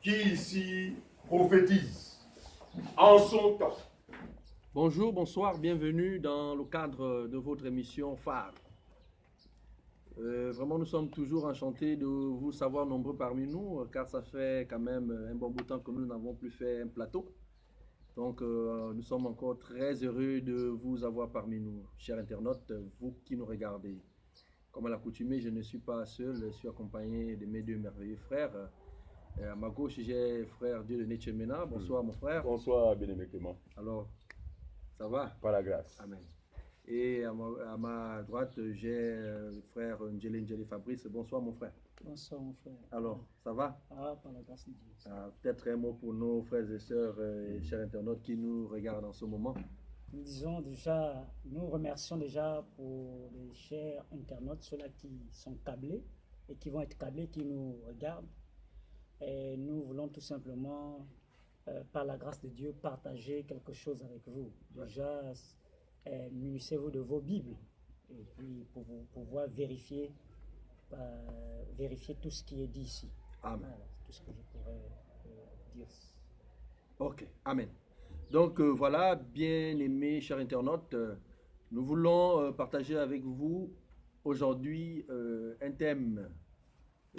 qui ici prophétise en son temps. Bonjour, bonsoir, bienvenue dans le cadre de votre émission phare. Vraiment, nous sommes toujours enchantés de vous savoir nombreux parmi nous, car ça fait quand même un bon bout de temps que nous n'avons plus fait un plateau. Donc, nous sommes encore très heureux de vous avoir parmi nous, chers internautes, vous qui nous regardez. Comme à l'accoutumée, je ne suis pas seul, je suis accompagné de mes deux merveilleux frères. À ma gauche, j'ai frère Dieudonné Tchemena. Bonsoir, mon frère. Bonsoir, bien-aimé Clément. Alors, ça va? Par la grâce. Amen. Et à ma droite, j'ai frère Ndjele Fabrice. Bonsoir, mon frère. Bonsoir, mon frère. Alors, ça va? Ah, par la grâce de Dieu. Peut-être un mot pour nos frères et sœurs et chers internautes qui nous regardent en ce moment. Nous disons déjà, nous remercions déjà pour les chers internautes, ceux-là qui sont câblés et qui vont être câblés, qui nous regardent. Et nous voulons tout simplement, par la grâce de Dieu, partager quelque chose avec vous. Déjà, munissez-vous de vos Bibles et puis pour vous pouvoir vérifier tout ce qui est dit ici. Amen. Voilà, tout ce que je pourrais dire. Ok, Amen. Donc voilà, bien-aimés chers internautes, nous voulons partager avec vous aujourd'hui un thème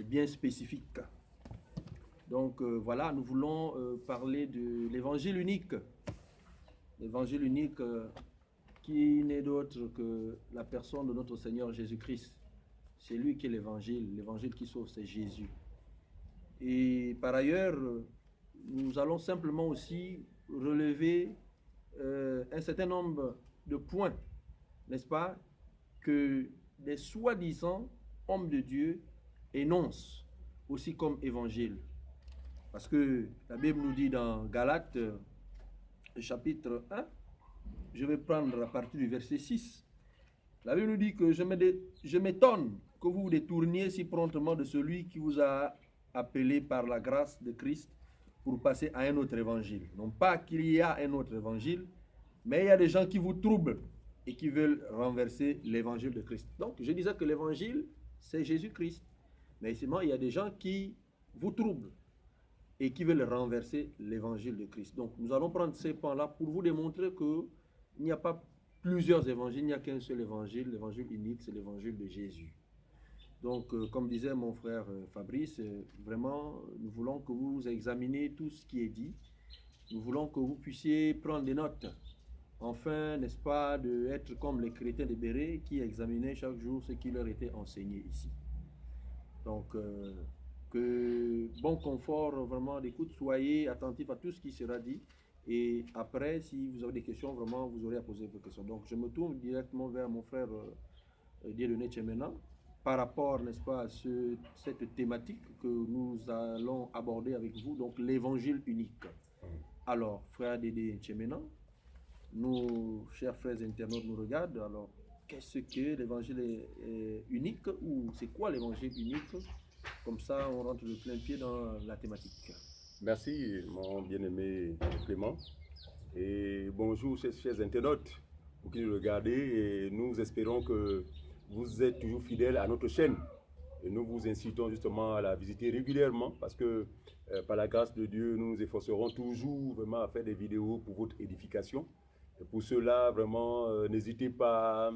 bien spécifique. Donc voilà, nous voulons parler de l'évangile unique. L'évangile unique qui n'est d'autre que la personne de notre Seigneur Jésus-Christ. C'est lui qui est l'évangile qui sauve, c'est Jésus. Et par ailleurs, nous allons simplement aussi relever un certain nombre de points, n'est-ce pas, que des soi-disant hommes de Dieu énoncent aussi comme évangile. Parce que la Bible nous dit dans Galates, chapitre 1, je vais prendre à partir du verset 6, la Bible nous dit que je m'étonne que vous vous détourniez si promptement de celui qui vous a appelé par la grâce de Christ pour passer à un autre évangile. Non pas qu'il y a un autre évangile, mais il y a des gens qui vous troublent et qui veulent renverser l'évangile de Christ. Donc, je disais que l'évangile, c'est Jésus-Christ. Mais seulement, il y a des gens qui vous troublent et qui veulent renverser l'évangile de Christ. Donc, nous allons prendre ces points-là pour vous démontrer qu'il n'y a pas plusieurs évangiles, il n'y a qu'un seul évangile. L'évangile unique, c'est l'évangile de Jésus. Donc, comme disait mon frère Fabrice, vraiment, nous voulons que vous examiniez tout ce qui est dit. Nous voulons que vous puissiez prendre des notes. Enfin, n'est-ce pas, d'être comme les chrétiens de Béret qui examinaient chaque jour ce qui leur était enseigné ici. Donc, que bon confort vraiment d'écoute, soyez attentifs à tout ce qui sera dit. Et après, si vous avez des questions, vraiment, vous aurez à poser vos questions. Donc, je me tourne directement vers mon frère Dieudonné Tchemena par rapport, n'est-ce pas, à cette thématique que nous allons aborder avec vous, donc l'évangile unique. Alors, frère Dédé Tchemena, nos chers frères internautes nous regardent. Alors, qu'est-ce que l'évangile est unique ou c'est quoi l'évangile unique? Comme ça, on rentre de plein pied dans la thématique. Merci, mon bien-aimé Clément. Et bonjour, chers internautes, vous qui nous regardez. Et nous espérons que vous êtes toujours fidèles à notre chaîne. Et nous vous incitons justement à la visiter régulièrement parce que par la grâce de Dieu, nous nous efforcerons toujours vraiment à faire des vidéos pour votre édification. Et pour cela, vraiment, n'hésitez pas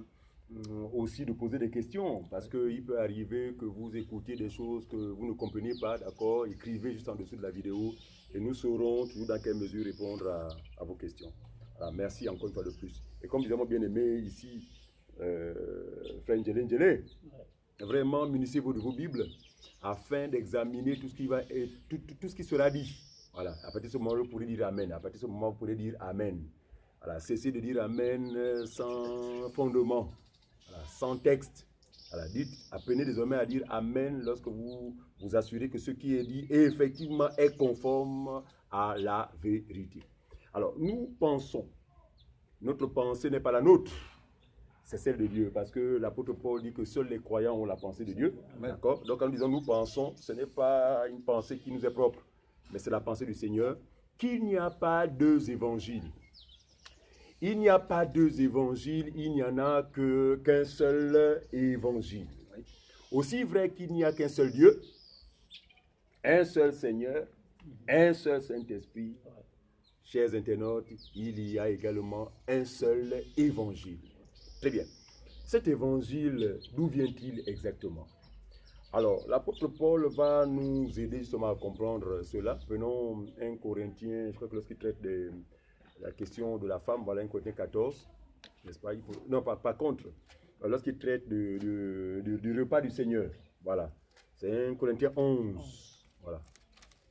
aussi de poser des questions parce qu'il peut arriver que vous écoutiez des choses que vous ne comprenez pas, d'accord? Écrivez juste en dessous de la vidéo et nous saurons toujours dans quelle mesure répondre à vos questions. Alors, merci encore une fois de plus. Et comme disait mon bien-aimé ici, frère Ndjele, vraiment munissez-vous de vos Bibles afin d'examiner tout ce qui va et tout ce qui sera dit. Voilà, à partir de ce moment, vous pourrez dire Amen. À partir de ce moment, vous pourrez dire Amen. Voilà, cessez de dire Amen sans fondement, voilà, sans texte. Voilà, apprenez désormais à dire Amen lorsque vous vous assurez que ce qui est dit est effectivement est conforme à la vérité. Alors, nous pensons, notre pensée n'est pas la nôtre, c'est celle de Dieu, parce que l'apôtre Paul dit que seuls les croyants ont la pensée de Dieu. D'accord? Donc, quand nous disons nous pensons, ce n'est pas une pensée qui nous est propre, mais c'est la pensée du Seigneur, qu'il n'y a pas deux évangiles. Il n'y a pas deux évangiles, il n'y en a qu'un seul évangile. Aussi vrai qu'il n'y a qu'un seul Dieu, un seul Seigneur, un seul Saint-Esprit, chers internautes, il y a également un seul évangile. Très bien. Cet évangile, d'où vient-il exactement? Alors, l'apôtre Paul va nous aider justement à comprendre cela. Prenons 1 Corinthiens, je crois que lorsqu'il traite de la question de la femme, voilà 1 Corinthiens 14, n'est-ce pas? Non, par contre, lorsqu'il traite du repas du Seigneur, voilà, c'est 1 Corinthiens 11, voilà.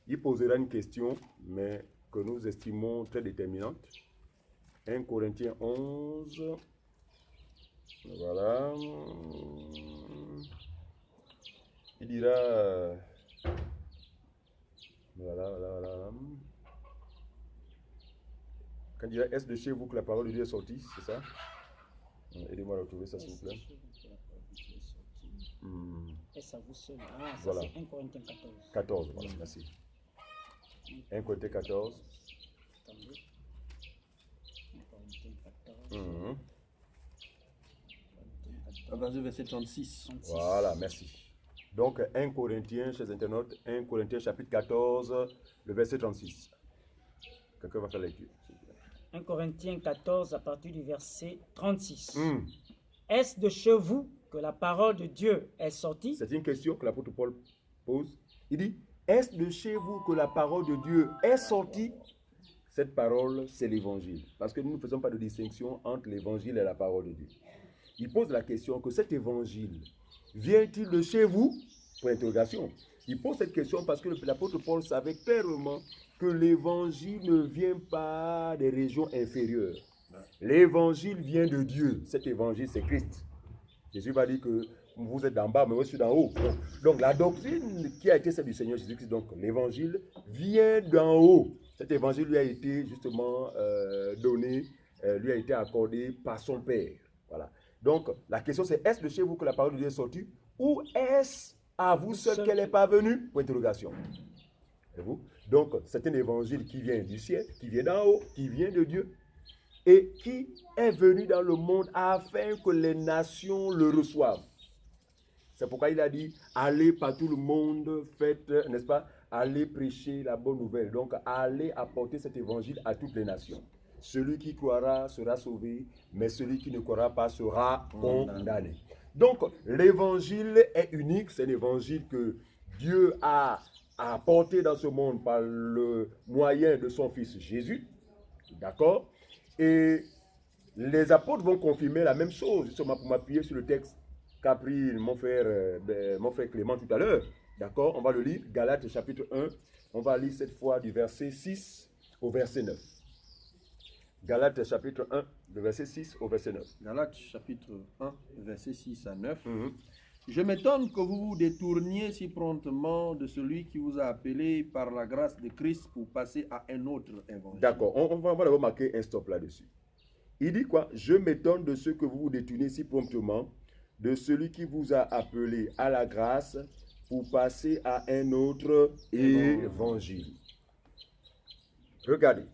Il posera une question, mais que nous estimons très déterminante. 1 Corinthiens 11, voilà. Il dira, voilà. Quand il dira, est-ce de chez vous que la parole de Dieu est sortie, c'est ça? Aidez-moi à retrouver ça, s'il vous plaît. Est-ce à vous seul? Ah, ça Voilà. c'est 1 Corinthiens 14. 14, voilà, merci. 1 Corinthiens 14. Attendez. 1 Corinthiens 14. À partir du verset 36. 36. Voilà, merci. Donc, 1 Corinthiens, chers internautes, 1 Corinthiens chapitre 14, le verset 36. Quelqu'un va faire la lecture, s'il vous plaît. 1 Corinthiens 14 à partir du verset 36. Hmm. Est-ce de chez vous que la parole de Dieu est sortie? C'est une question que l'apôtre Paul pose. Il dit, est-ce de chez vous que la parole de Dieu est sortie? Cette parole, c'est l'évangile. Parce que nous ne faisons pas de distinction entre l'évangile et la parole de Dieu. Il pose la question que cet évangile vient-il de chez vous? Pour interrogation. Il pose cette question parce que l'apôtre Paul savait clairement que l'évangile ne vient pas des régions inférieures. L'évangile vient de Dieu. Cet évangile, c'est Christ. Jésus va dire que vous êtes d'en bas, mais moi je suis d'en haut. Donc la doctrine qui a été celle du Seigneur Jésus-Christ, donc l'évangile, vient d'en haut. Cet évangile lui a été justement donné, lui a été accordé par son Père. Voilà. Donc la question c'est, est-ce de chez vous que la parole de Dieu est sortie, ou est-ce à vous seul qu'elle est parvenue? Pour interrogation. Et vous? Donc c'est un évangile qui vient du ciel, qui vient d'en haut, qui vient de Dieu, et qui est venu dans le monde afin que les nations le reçoivent. C'est pourquoi il a dit, allez par tout le monde, faites, n'est-ce pas, allez prêcher la bonne nouvelle. Donc, allez apporter cet évangile à toutes les nations. Celui qui croira sera sauvé, mais celui qui ne croira pas sera condamné. Donc, l'évangile est unique, c'est l'évangile que Dieu a apporté dans ce monde par le moyen de son Fils Jésus. D'accord? Et les apôtres vont confirmer la même chose, justement pour m'appuyer sur le texte qu'a pris mon frère Clément tout à l'heure. D'accord? On va le lire, Galates chapitre 1. On va lire cette fois du verset 6 au verset 9. Galates chapitre 1, du verset 6 au verset 9. Galates chapitre 1, verset 6 à 9. Je m'étonne que vous vous détourniez si promptement de celui qui vous a appelé par la grâce de Christ pour passer à un autre évangile. D'accord, on va d'abord marquer un stop là-dessus. Il dit quoi? Je m'étonne de ce que vous vous détournez si promptement de celui qui vous a appelé à la grâce pour passer à un autre évangile. Regardez,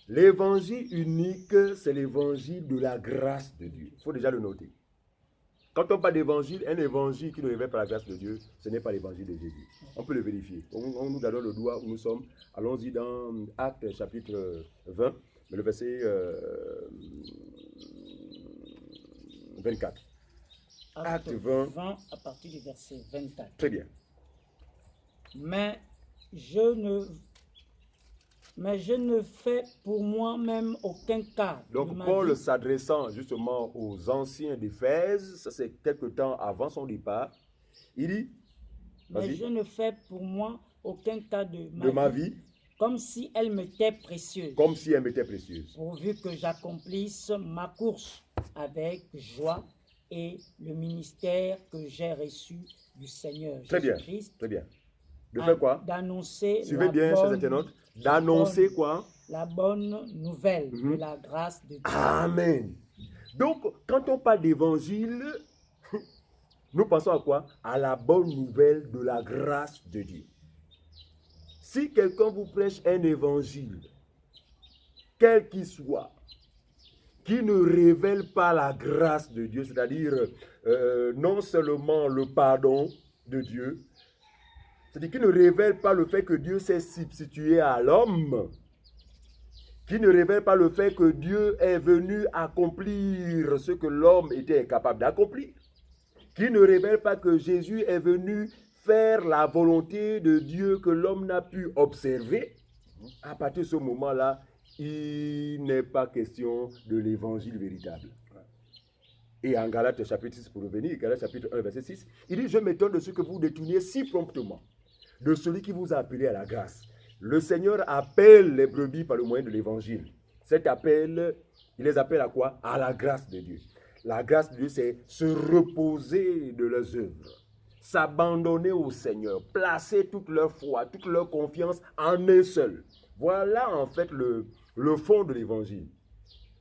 l'évangile unique, c'est l'évangile de la grâce de Dieu. Il faut déjà le noter. Quand on parle d'évangile, un évangile qui nous révèle par la grâce de Dieu, ce n'est pas l'évangile de Jésus. On peut le vérifier. On nous donne le doigt où nous sommes. Allons-y dans Actes chapitre 20, le verset 24. Acte 20 à partir du verset 24. Très bien. Mais je ne fais pour moi-même aucun cas. Donc Paul s'adressant justement aux anciens d'Éphèse, ça c'est quelque temps avant son départ, il dit, mais je ne fais pour moi aucun cas de ma vie, comme si elle m'était précieuse. Comme si elle m'était précieuse. Pourvu que j'accomplisse ma course avec joie et le ministère que j'ai reçu du Seigneur Jésus-Christ. Très bien. De faire quoi? D'annoncer. Suivez bien, chers internautes. D'annoncer quoi? La bonne nouvelle de la grâce de Dieu. Amen. Donc, quand on parle d'évangile, nous pensons à quoi? À la bonne nouvelle de la grâce de Dieu. Si quelqu'un vous prêche un évangile, quel qu'il soit, qui ne révèle pas la grâce de Dieu, c'est-à-dire non seulement le pardon de Dieu, c'est-à-dire qui ne révèle pas le fait que Dieu s'est substitué à l'homme, qui ne révèle pas le fait que Dieu est venu accomplir ce que l'homme était incapable d'accomplir, qui ne révèle pas que Jésus est venu faire la volonté de Dieu que l'homme n'a pu observer. À partir de ce moment-là, il n'est pas question de l'évangile véritable. Et en Galates chapitre 6, pour revenir, Galates chapitre 1, verset 6, il dit « Je m'étonne de ce que vous détourniez si promptement de celui qui vous a appelé à la grâce. Le Seigneur appelle les brebis par le moyen de l'évangile. Cet appel, il les appelle à quoi? À la grâce de Dieu. La grâce de Dieu, c'est se reposer de leurs œuvres, s'abandonner au Seigneur, placer toute leur foi, toute leur confiance en un seul. Voilà en fait le fond de l'évangile.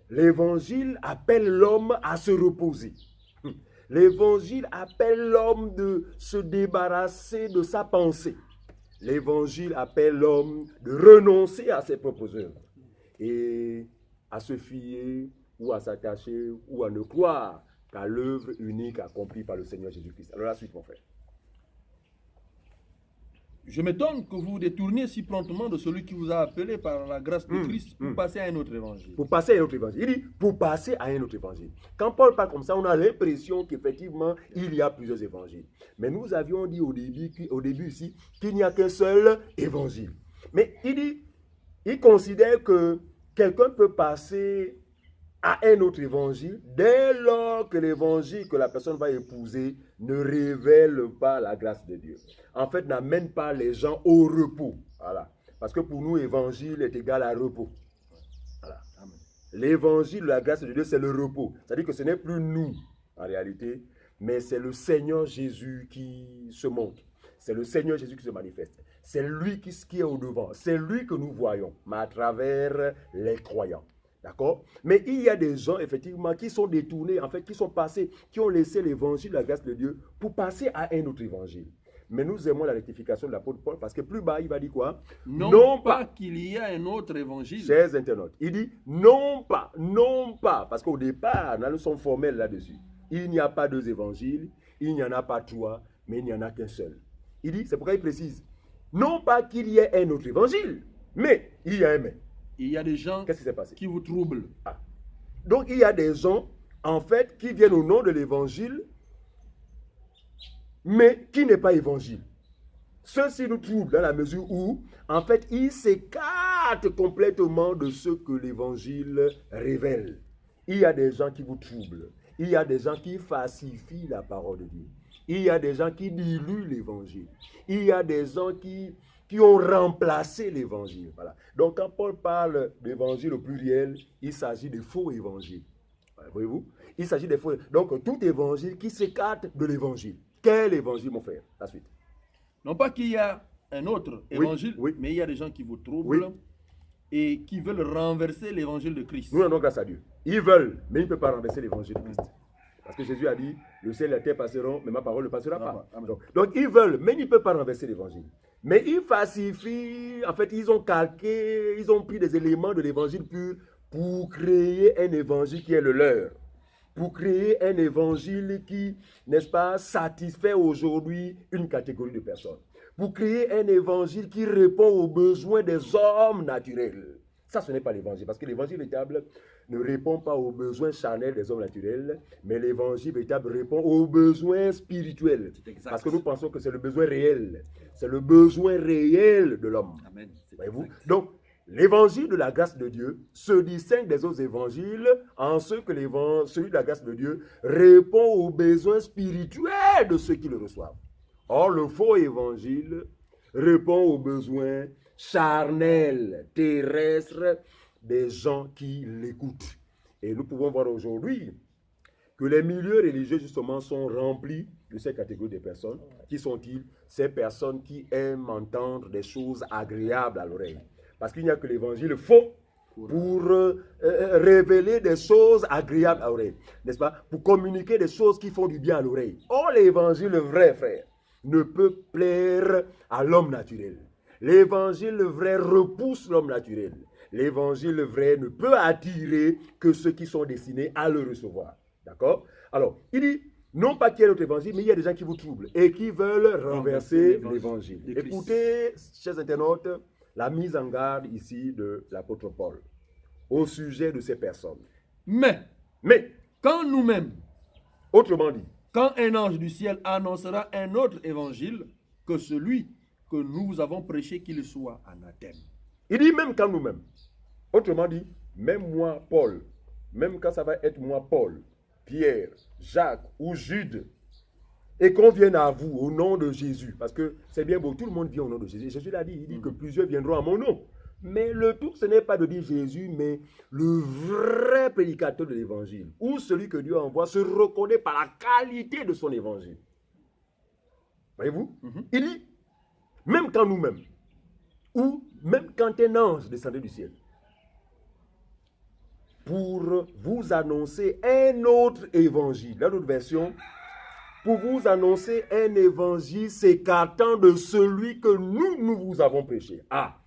L'évangile appelle l'homme à se reposer. L'évangile appelle l'homme de se débarrasser de sa pensée. L'évangile appelle l'homme de renoncer à ses propres œuvres et à se fier ou à s'attacher ou à ne croire qu'à l'œuvre unique accomplie par le Seigneur Jésus-Christ. Alors la suite, mon frère. Je m'étonne que vous détourniez si promptement de celui qui vous a appelé par la grâce de Christ pour passer à un autre évangile. Pour passer à un autre évangile. Il dit pour passer à un autre évangile. Quand Paul parle comme ça, on a l'impression qu'effectivement, il y a plusieurs évangiles. Mais nous avions dit au début ici qu'il n'y a qu'un seul évangile. Mais il considère que quelqu'un peut passer à un autre évangile dès lors que l'évangile que la personne va épouser ne révèle pas la grâce de Dieu. En fait, n'amène pas les gens au repos. Voilà. Parce que pour nous, évangile est égal à repos. Voilà. L'évangile de la grâce de Dieu, c'est le repos. C'est-à-dire que ce n'est plus nous, en réalité, mais c'est le Seigneur Jésus qui se montre. C'est le Seigneur Jésus qui se manifeste. C'est lui qui est au-devant. C'est lui que nous voyons, mais à travers les croyants. D'accord? Mais il y a des gens, effectivement, qui sont détournés, en fait, qui sont passés, qui ont laissé l'évangile de la grâce de Dieu pour passer à un autre évangile. Mais nous aimons la rectification de l'apôtre Paul parce que plus bas, il va dire quoi? Non pas qu'il y a un autre évangile. Chers internautes, il dit non pas, parce qu'au départ, la leçon formelle là-dessus, il n'y a pas deux évangiles, il n'y en a pas trois, mais il n'y en a qu'un seul. Il dit, c'est pourquoi il précise, non pas qu'il y ait un autre évangile, mais il y a un mais. Il y a des gens Qu'est-ce qui s'est passé? Qui vous troublent. Ah. Donc il y a des gens, en fait, qui viennent au nom de l'évangile, mais qui n'est pas évangile. Ceux-ci nous troublent dans la mesure où, en fait, ils s'écartent complètement de ce que l'évangile révèle. Il y a des gens qui vous troublent. Il y a des gens qui falsifient la parole de Dieu. Il y a des gens qui diluent l'évangile. Il y a des gens qui ont remplacé l'évangile. Voilà. Donc, quand Paul parle d'évangile au pluriel, il s'agit de faux évangiles. Voyez-vous? Il s'agit de faux. Donc, tout évangile qui s'écarte de l'évangile. Quel évangile, mon frère? La suite. Non pas qu'il y a un autre évangile, mais il y a des gens qui vous troublent et qui veulent renverser l'évangile de Christ. Nous rendons grâce à Dieu. Ils veulent, mais ils ne peuvent pas renverser l'évangile de Christ. Parce que Jésus a dit, le ciel et la terre passeront, mais ma parole ne passera pas. Donc ils veulent, mais ils ne peuvent pas renverser l'évangile. Mais ils falsifient, en fait, ils ont calqué, ils ont pris des éléments de l'évangile pur pour créer un évangile qui est le leur. Pour créer un évangile qui, n'est-ce pas, satisfait aujourd'hui une catégorie de personnes. Pour créer un évangile qui répond aux besoins des hommes naturels. Ça, ce n'est pas l'évangile, parce que l'évangile véritable ne répond pas aux besoins charnels des hommes naturels, mais l'évangile véritable répond aux besoins spirituels. Parce que nous pensons que c'est le besoin réel. C'est le besoin réel de l'homme. Voyez-vous? Donc, l'évangile de la grâce de Dieu se distingue des autres évangiles en ce que celui de la grâce de Dieu répond aux besoins spirituels de ceux qui le reçoivent. Or, le faux évangile répond aux besoins charnels, terrestres des gens qui l'écoutent. Et nous pouvons voir aujourd'hui que les milieux religieux, justement, sont remplis de ces catégories de personnes. Qui sont-ils? Ces personnes qui aiment entendre des choses agréables à l'oreille. Parce qu'il n'y a que l'évangile faux pour révéler des choses agréables à l'oreille, n'est-ce pas? Pour communiquer des choses qui font du bien à l'oreille. Or, l'évangile vrai, frère, ne peut plaire à l'homme naturel. L'évangile vrai repousse l'homme naturel. L'évangile vrai ne peut attirer que ceux qui sont destinés à le recevoir. D'accord? Alors, il dit, Non pas qu'il y ait notre évangile, mais il y a des gens qui vous troublent et qui veulent renverser l'évangile. de Christ. Écoutez, chers internautes, la mise en garde ici de l'apôtre Paul au sujet de ces personnes. Mais, Mais, quand nous-mêmes, autrement dit, quand un ange du ciel annoncera un autre évangile que celui que nous avons prêché, qu'il soit anathème. il dit même quand nous-mêmes, autrement dit, même moi, Paul, même quand ça va être moi, Paul, Pierre, Jacques ou Jude, et qu'on vienne à vous au nom de Jésus, parce que c'est bien beau, tout le monde vient au nom de Jésus. Jésus l'a dit, il dit que plusieurs viendront à mon nom. Mais le tout, ce n'est pas de dire Jésus, mais le vrai prédicateur de l'évangile, ou celui que Dieu envoie, se reconnaît par la qualité de son évangile. Voyez-vous? Il dit, même quand nous-mêmes, ou même quand un ange descendait du ciel, pour vous annoncer un autre évangile, dans notre version, pour vous annoncer un évangile s'écartant de celui que nous vous avons prêché. Ah,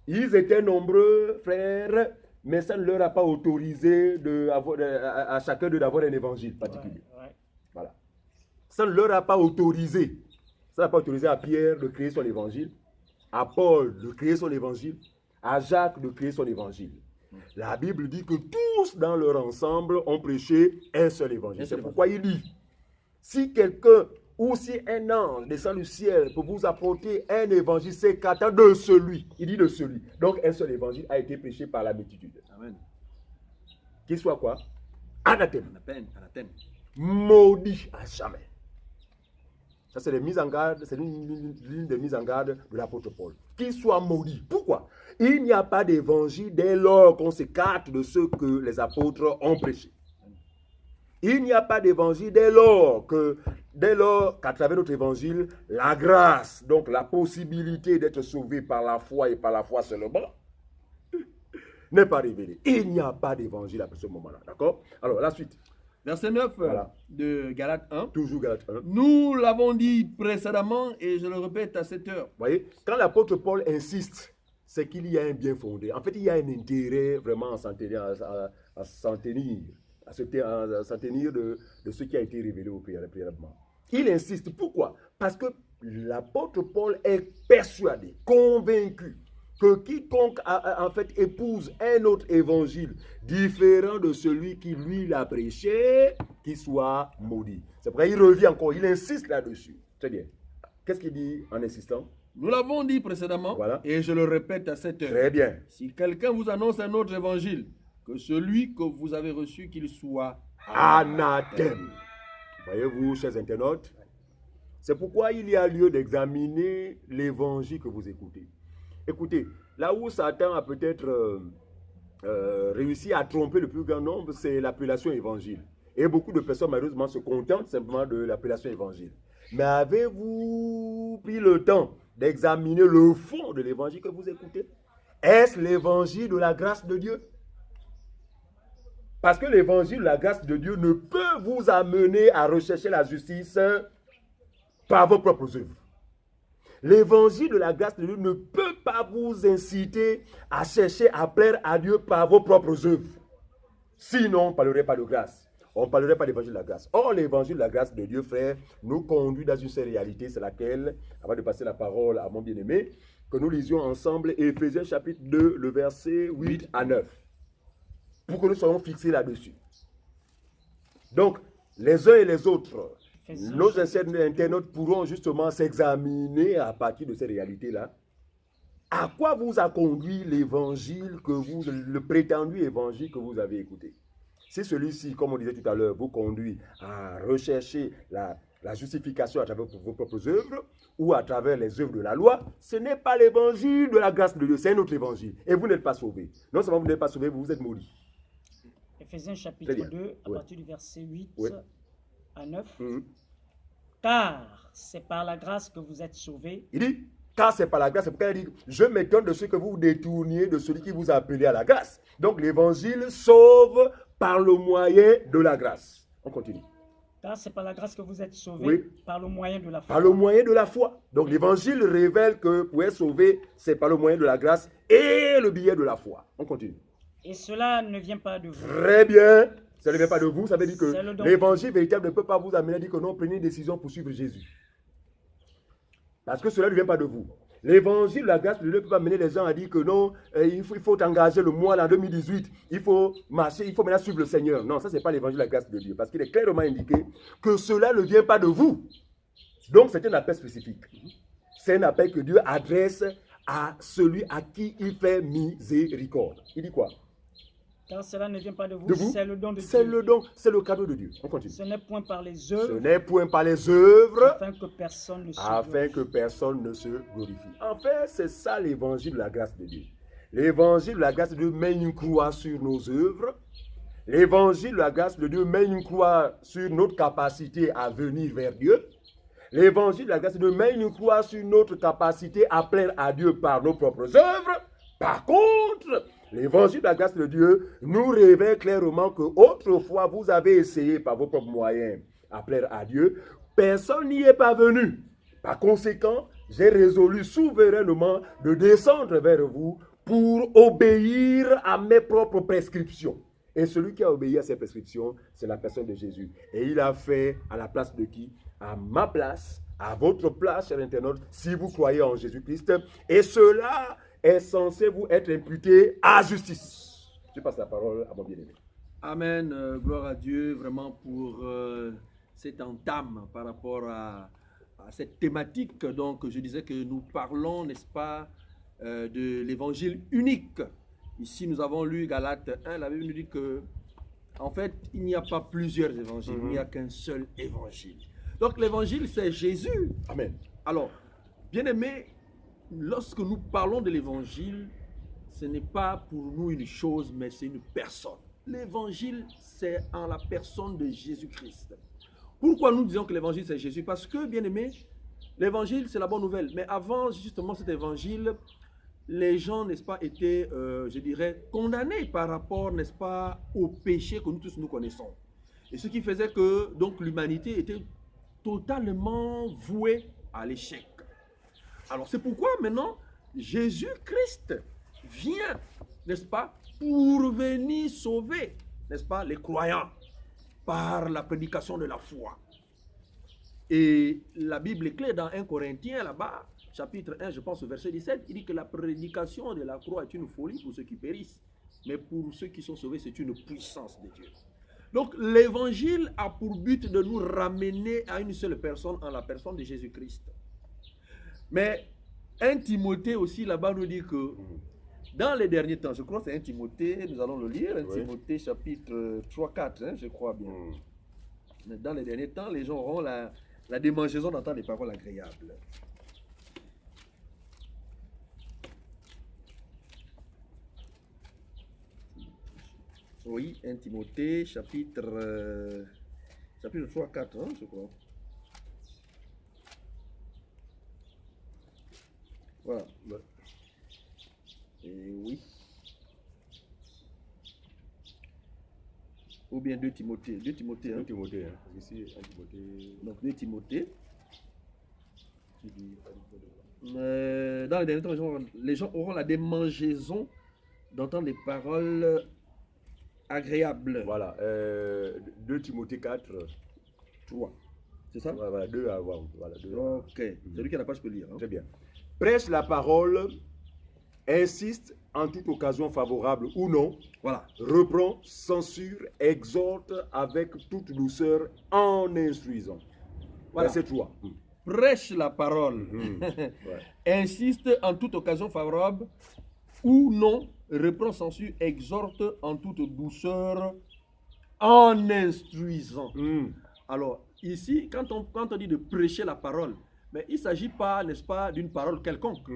ils étaient nombreux, frères, mais ça ne leur a pas autorisé à chacun d'eux d'avoir un évangile particulier. Voilà. Ça ne leur a pas autorisé. Ça n'a pas autorisé à Pierre de créer son évangile, à Paul de créer son évangile, à Jacques de créer son évangile. La Bible dit que tous dans leur ensemble ont prêché un seul évangile. C'est pourquoi il dit, si quelqu'un ou si un ange descend du ciel pour vous apporter un évangile s'écartant de celui, il dit de celui. Donc un seul évangile a été prêché par la multitude. Amen. Qu'il soit quoi? Anathème. Anathème. Maudit à jamais. Ça, c'est l'une des mises en garde de l'apôtre Paul. Qu'il soit maudit. Pourquoi? Il n'y a pas d'évangile dès lors qu'on s'écarte de ce que les apôtres ont prêché. Il n'y a pas d'évangile dès lors qu'à travers notre évangile, la grâce, donc la possibilité d'être sauvé par la foi et par la foi seulement, n'est pas révélée. Il n'y a pas d'évangile à ce moment-là. D'accord? Alors, la suite. Verset 9 Voilà. de Galates 1. Toujours Galates 1. Nous l'avons dit précédemment et je le répète à cette heure. Vous voyez, quand l'apôtre Paul insiste, c'est qu'il y a un bien fondé. En fait, il y a un intérêt vraiment à s'en tenir, à s'en tenir de ce qui a été révélé au préalablement. Il insiste. Pourquoi? Parce que l'apôtre Paul est persuadé, convaincu, que quiconque en fait épouse un autre évangile différent de celui qui lui l'a prêché, qu'il soit maudit. C'est pourquoi il revient encore, il insiste là-dessus. Très bien. Qu'est-ce qu'il dit en insistant? Nous l'avons dit précédemment Voilà. et je le répète à cette heure. Très bien. Si quelqu'un vous annonce un autre évangile que celui que vous avez reçu, qu'il soit Anathème. Voyez-vous, chers internautes, c'est pourquoi il y a lieu d'examiner l'évangile que vous écoutez. Écoutez, là où Satan a peut-être réussi à tromper le plus grand nombre, c'est l'appellation évangile. Et beaucoup de personnes, malheureusement, se contentent simplement de l'appellation évangile. Mais avez-vous pris le temps d'examiner le fond de l'évangile que vous écoutez? Est-ce l'évangile de la grâce de Dieu? Parce que l'évangile de la grâce de Dieu ne peut vous amener à rechercher la justice par vos propres œuvres. L'évangile de la grâce de Dieu ne peut pas vous inciter à chercher à plaire à Dieu par vos propres œuvres. Sinon, on ne parlerait pas de grâce. On ne parlerait pas de l'évangile de la grâce. Or, l'évangile de la grâce de Dieu, frère, nous conduit dans une seule réalité. C'est laquelle, avant de passer la parole à mon bien-aimé, que nous lisions ensemble Éphésiens chapitre 2, le verset 8 à 9. Pour que nous soyons fixés là-dessus. Donc, les uns et les autres, nos internautes pourront justement s'examiner à partir de ces réalités-là. À quoi vous a conduit l'évangile le prétendu évangile que vous avez écouté? Si celui-ci, comme on disait tout à l'heure, vous conduit à rechercher la justification à travers vos propres œuvres ou à travers les œuvres de la loi, ce n'est pas l'évangile de la grâce de Dieu, c'est un autre évangile. Et vous n'êtes pas sauvés. Non seulement vous n'êtes pas sauvés, vous êtes maudits. Éphésiens chapitre 2, à partir du verset 8 à 9. Car c'est par la grâce que vous êtes sauvés. Il dit, car c'est par la grâce. C'est pourquoi il dit, je m'étonne de ce que vous vous détourniez de celui qui vous a appelé à la grâce. Donc l'évangile sauve par le moyen de la grâce. On continue. Car c'est par la grâce que vous êtes sauvés, par le moyen de la foi. Par le moyen de la foi. Donc l'évangile révèle que pour être sauvé, c'est par le moyen de la grâce et le billet de la foi. On continue. Et cela ne vient pas de vous. Très bien. Ça ne vient pas de vous, ça veut dire C'est le que don. l'évangile véritable ne peut pas vous amener à dire que non, prenez une décision pour suivre Jésus. Parce que cela ne vient pas de vous. L'évangile, la grâce de Dieu ne peut pas amener les gens à dire que non, il faut engager le mois en 2018, il faut marcher, il faut maintenant suivre le Seigneur. Non, ça, ce n'est pas l'évangile, la grâce de Dieu. Parce qu'il est clairement indiqué que cela ne vient pas de vous. Donc, c'est un appel spécifique. C'est un appel que Dieu adresse à celui à qui il fait miséricorde. Il dit quoi? Car cela ne vient pas de vous, De vous? c'est le don de C'est Dieu. le don, c'est le cadeau de Dieu. On continue. Ce n'est point par les Ce œuvres, n'est point par les œuvres afin que personne ne se afin glorifie. que personne ne se glorifie. En fait, c'est ça l'évangile de la grâce de Dieu. L'évangile de la grâce de Dieu met une croix sur nos œuvres. L'évangile de la grâce de Dieu met une croix sur notre capacité à venir vers Dieu. L'évangile de la grâce de Dieu met une croix sur notre capacité à plaire à Dieu par nos propres œuvres. Par contre, l'évangile de la grâce de Dieu nous révèle clairement que autrefois vous avez essayé par vos propres moyens à plaire à Dieu. Personne n'y est parvenu. Par conséquent, j'ai résolu souverainement de descendre vers vous pour obéir à mes propres prescriptions. Et celui qui a obéi à ces prescriptions, c'est la personne de Jésus. Et il a fait à la place de qui? À ma place, à votre place, chers internautes, si vous croyez en Jésus-Christ. Et cela est censé vous être imputé à justice. Je passe la parole à mon bien-aimé. Amen. Gloire à Dieu vraiment pour cette entame par rapport à cette thématique. Donc, je disais que nous parlons, n'est-ce pas, de l'évangile unique. Ici, nous avons lu Galates 1. La Bible nous dit que, en fait, il n'y a pas plusieurs évangiles, il n'y a qu'un seul évangile. Donc, l'évangile, c'est Jésus. Amen. Alors, bien aimé, lorsque nous parlons de l'évangile, ce n'est pas pour nous une chose, mais c'est une personne. L'évangile, c'est en la personne de Jésus-Christ. Pourquoi nous disons que l'évangile, c'est Jésus? Parce que, bien aimé, l'évangile, c'est la bonne nouvelle. Mais avant, justement, cet évangile, les gens, n'est-ce pas, étaient, je dirais, condamnés par rapport, n'est-ce pas, au péché que nous tous nous connaissons. Et ce qui faisait que, donc, l'humanité était totalement vouée à l'échec. Alors, c'est pourquoi maintenant, Jésus-Christ vient, n'est-ce pas, pour venir sauver, n'est-ce pas, les croyants par la prédication de la foi. Et la Bible est claire dans 1 Corinthiens, là-bas, chapitre 1, je pense au verset 17, il dit que la prédication de la croix est une folie pour ceux qui périssent, mais pour ceux qui sont sauvés, c'est une puissance de Dieu. Donc, l'évangile a pour but de nous ramener à une seule personne, en la personne de Jésus-Christ. Mais 1 Timothée aussi, là-bas, nous dit que dans les derniers temps, je crois que c'est 1 Timothée, nous allons le lire, 1 Timothée chapitre 3-4, hein, je crois bien. Dans les derniers temps, les gens auront la démangeaison d'entendre des paroles agréables. Oui, 1 Timothée, chapitre 3-4, hein, je crois. Voilà. Et oui. Ou bien 2 Timothée. 2 Timothée. 2 Hein. Timothée, hein. Ici, 1 Timothée. Donc 2 Timothée. Qui dit Dans les derniers temps, les gens auront la démangeaison d'entendre des paroles agréables. Voilà, 2 Timothée 4. 3. C'est ça? Voilà, 2 avant. Voilà, 2 avant. Ok. Celui qui n'a pas, je peux lire. Hein. Très bien. Prêche la parole, insiste en toute occasion favorable ou non, Voilà. reprend, censure, exhorte avec toute douceur en instruisant. Voilà. Verset 3. Prêche la parole. Ouais. Insiste en toute occasion favorable ou non, reprend, censure, exhorte en toute douceur en instruisant. Alors, ici, quand on dit de prêcher la parole, mais il ne s'agit pas, n'est-ce pas, d'une parole quelconque.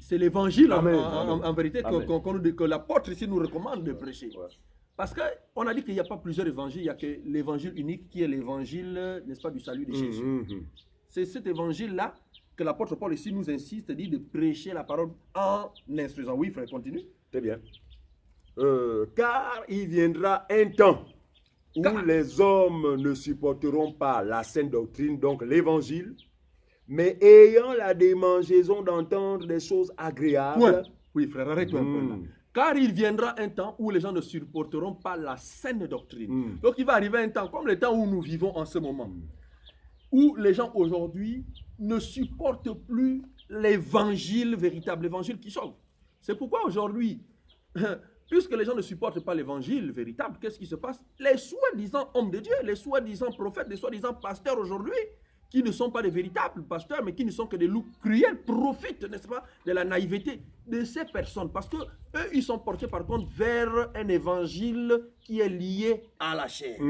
C'est l'évangile en vérité que l'apôtre ici nous recommande de prêcher. Ouais. Parce qu'on a dit qu'il n'y a pas plusieurs évangiles, il n'y a que l'évangile unique qui est l'évangile, n'est-ce pas, du salut de Jésus. C'est cet évangile-là que l'apôtre Paul ici nous insiste, dit de prêcher la parole en instruisant. Oui, frère, continue. Très bien. Car il viendra un temps où les hommes ne supporteront pas la sainte doctrine, donc l'évangile, mais ayant la démangeaison d'entendre des choses agréables. Oui, frère, arrête-toi un peu là. Car il viendra un temps où les gens ne supporteront pas la saine doctrine. Donc il va arriver un temps, comme le temps où nous vivons en ce moment, où les gens aujourd'hui ne supportent plus l'évangile véritable, l'évangile qui sauve. C'est pourquoi aujourd'hui, puisque les gens ne supportent pas l'évangile véritable, qu'est-ce qui se passe? Les soi-disant hommes de Dieu, les soi-disant prophètes, les soi-disant pasteurs aujourd'hui, qui ne sont pas des véritables pasteurs, mais qui ne sont que des loups cruels, profitent, n'est-ce pas, de la naïveté de ces personnes. Parce que eux, ils sont portés par contre vers un évangile qui est lié à la chair.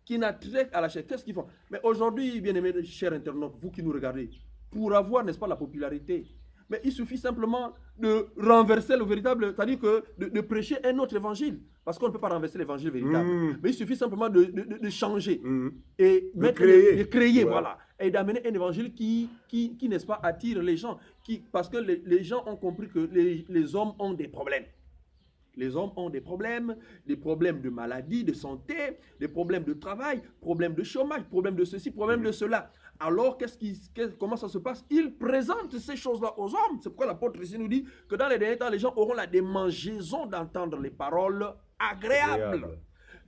Qui n'a trait à la chair. Qu'est-ce qu'ils font? Mais aujourd'hui, bien-aimés, chers internautes, vous qui nous regardez, pour avoir, n'est-ce pas, la popularité, mais il suffit simplement de renverser le véritable, c'est-à-dire que de prêcher un autre évangile. Parce qu'on ne peut pas renverser l'évangile véritable. Mais il suffit simplement de changer et de créer, voilà. Et d'amener un évangile qui n'est-ce pas, attire les gens. Parce que les gens ont compris que les hommes ont des problèmes. Les hommes ont des problèmes de maladie, de santé, des problèmes de travail, problèmes de chômage, problèmes de ceci, problèmes de cela. Alors, comment ça se passe? Ils présentent ces choses-là aux hommes. C'est pourquoi l'apôtre ici nous dit que dans les derniers temps, les gens auront la démangeaison d'entendre les paroles agréables.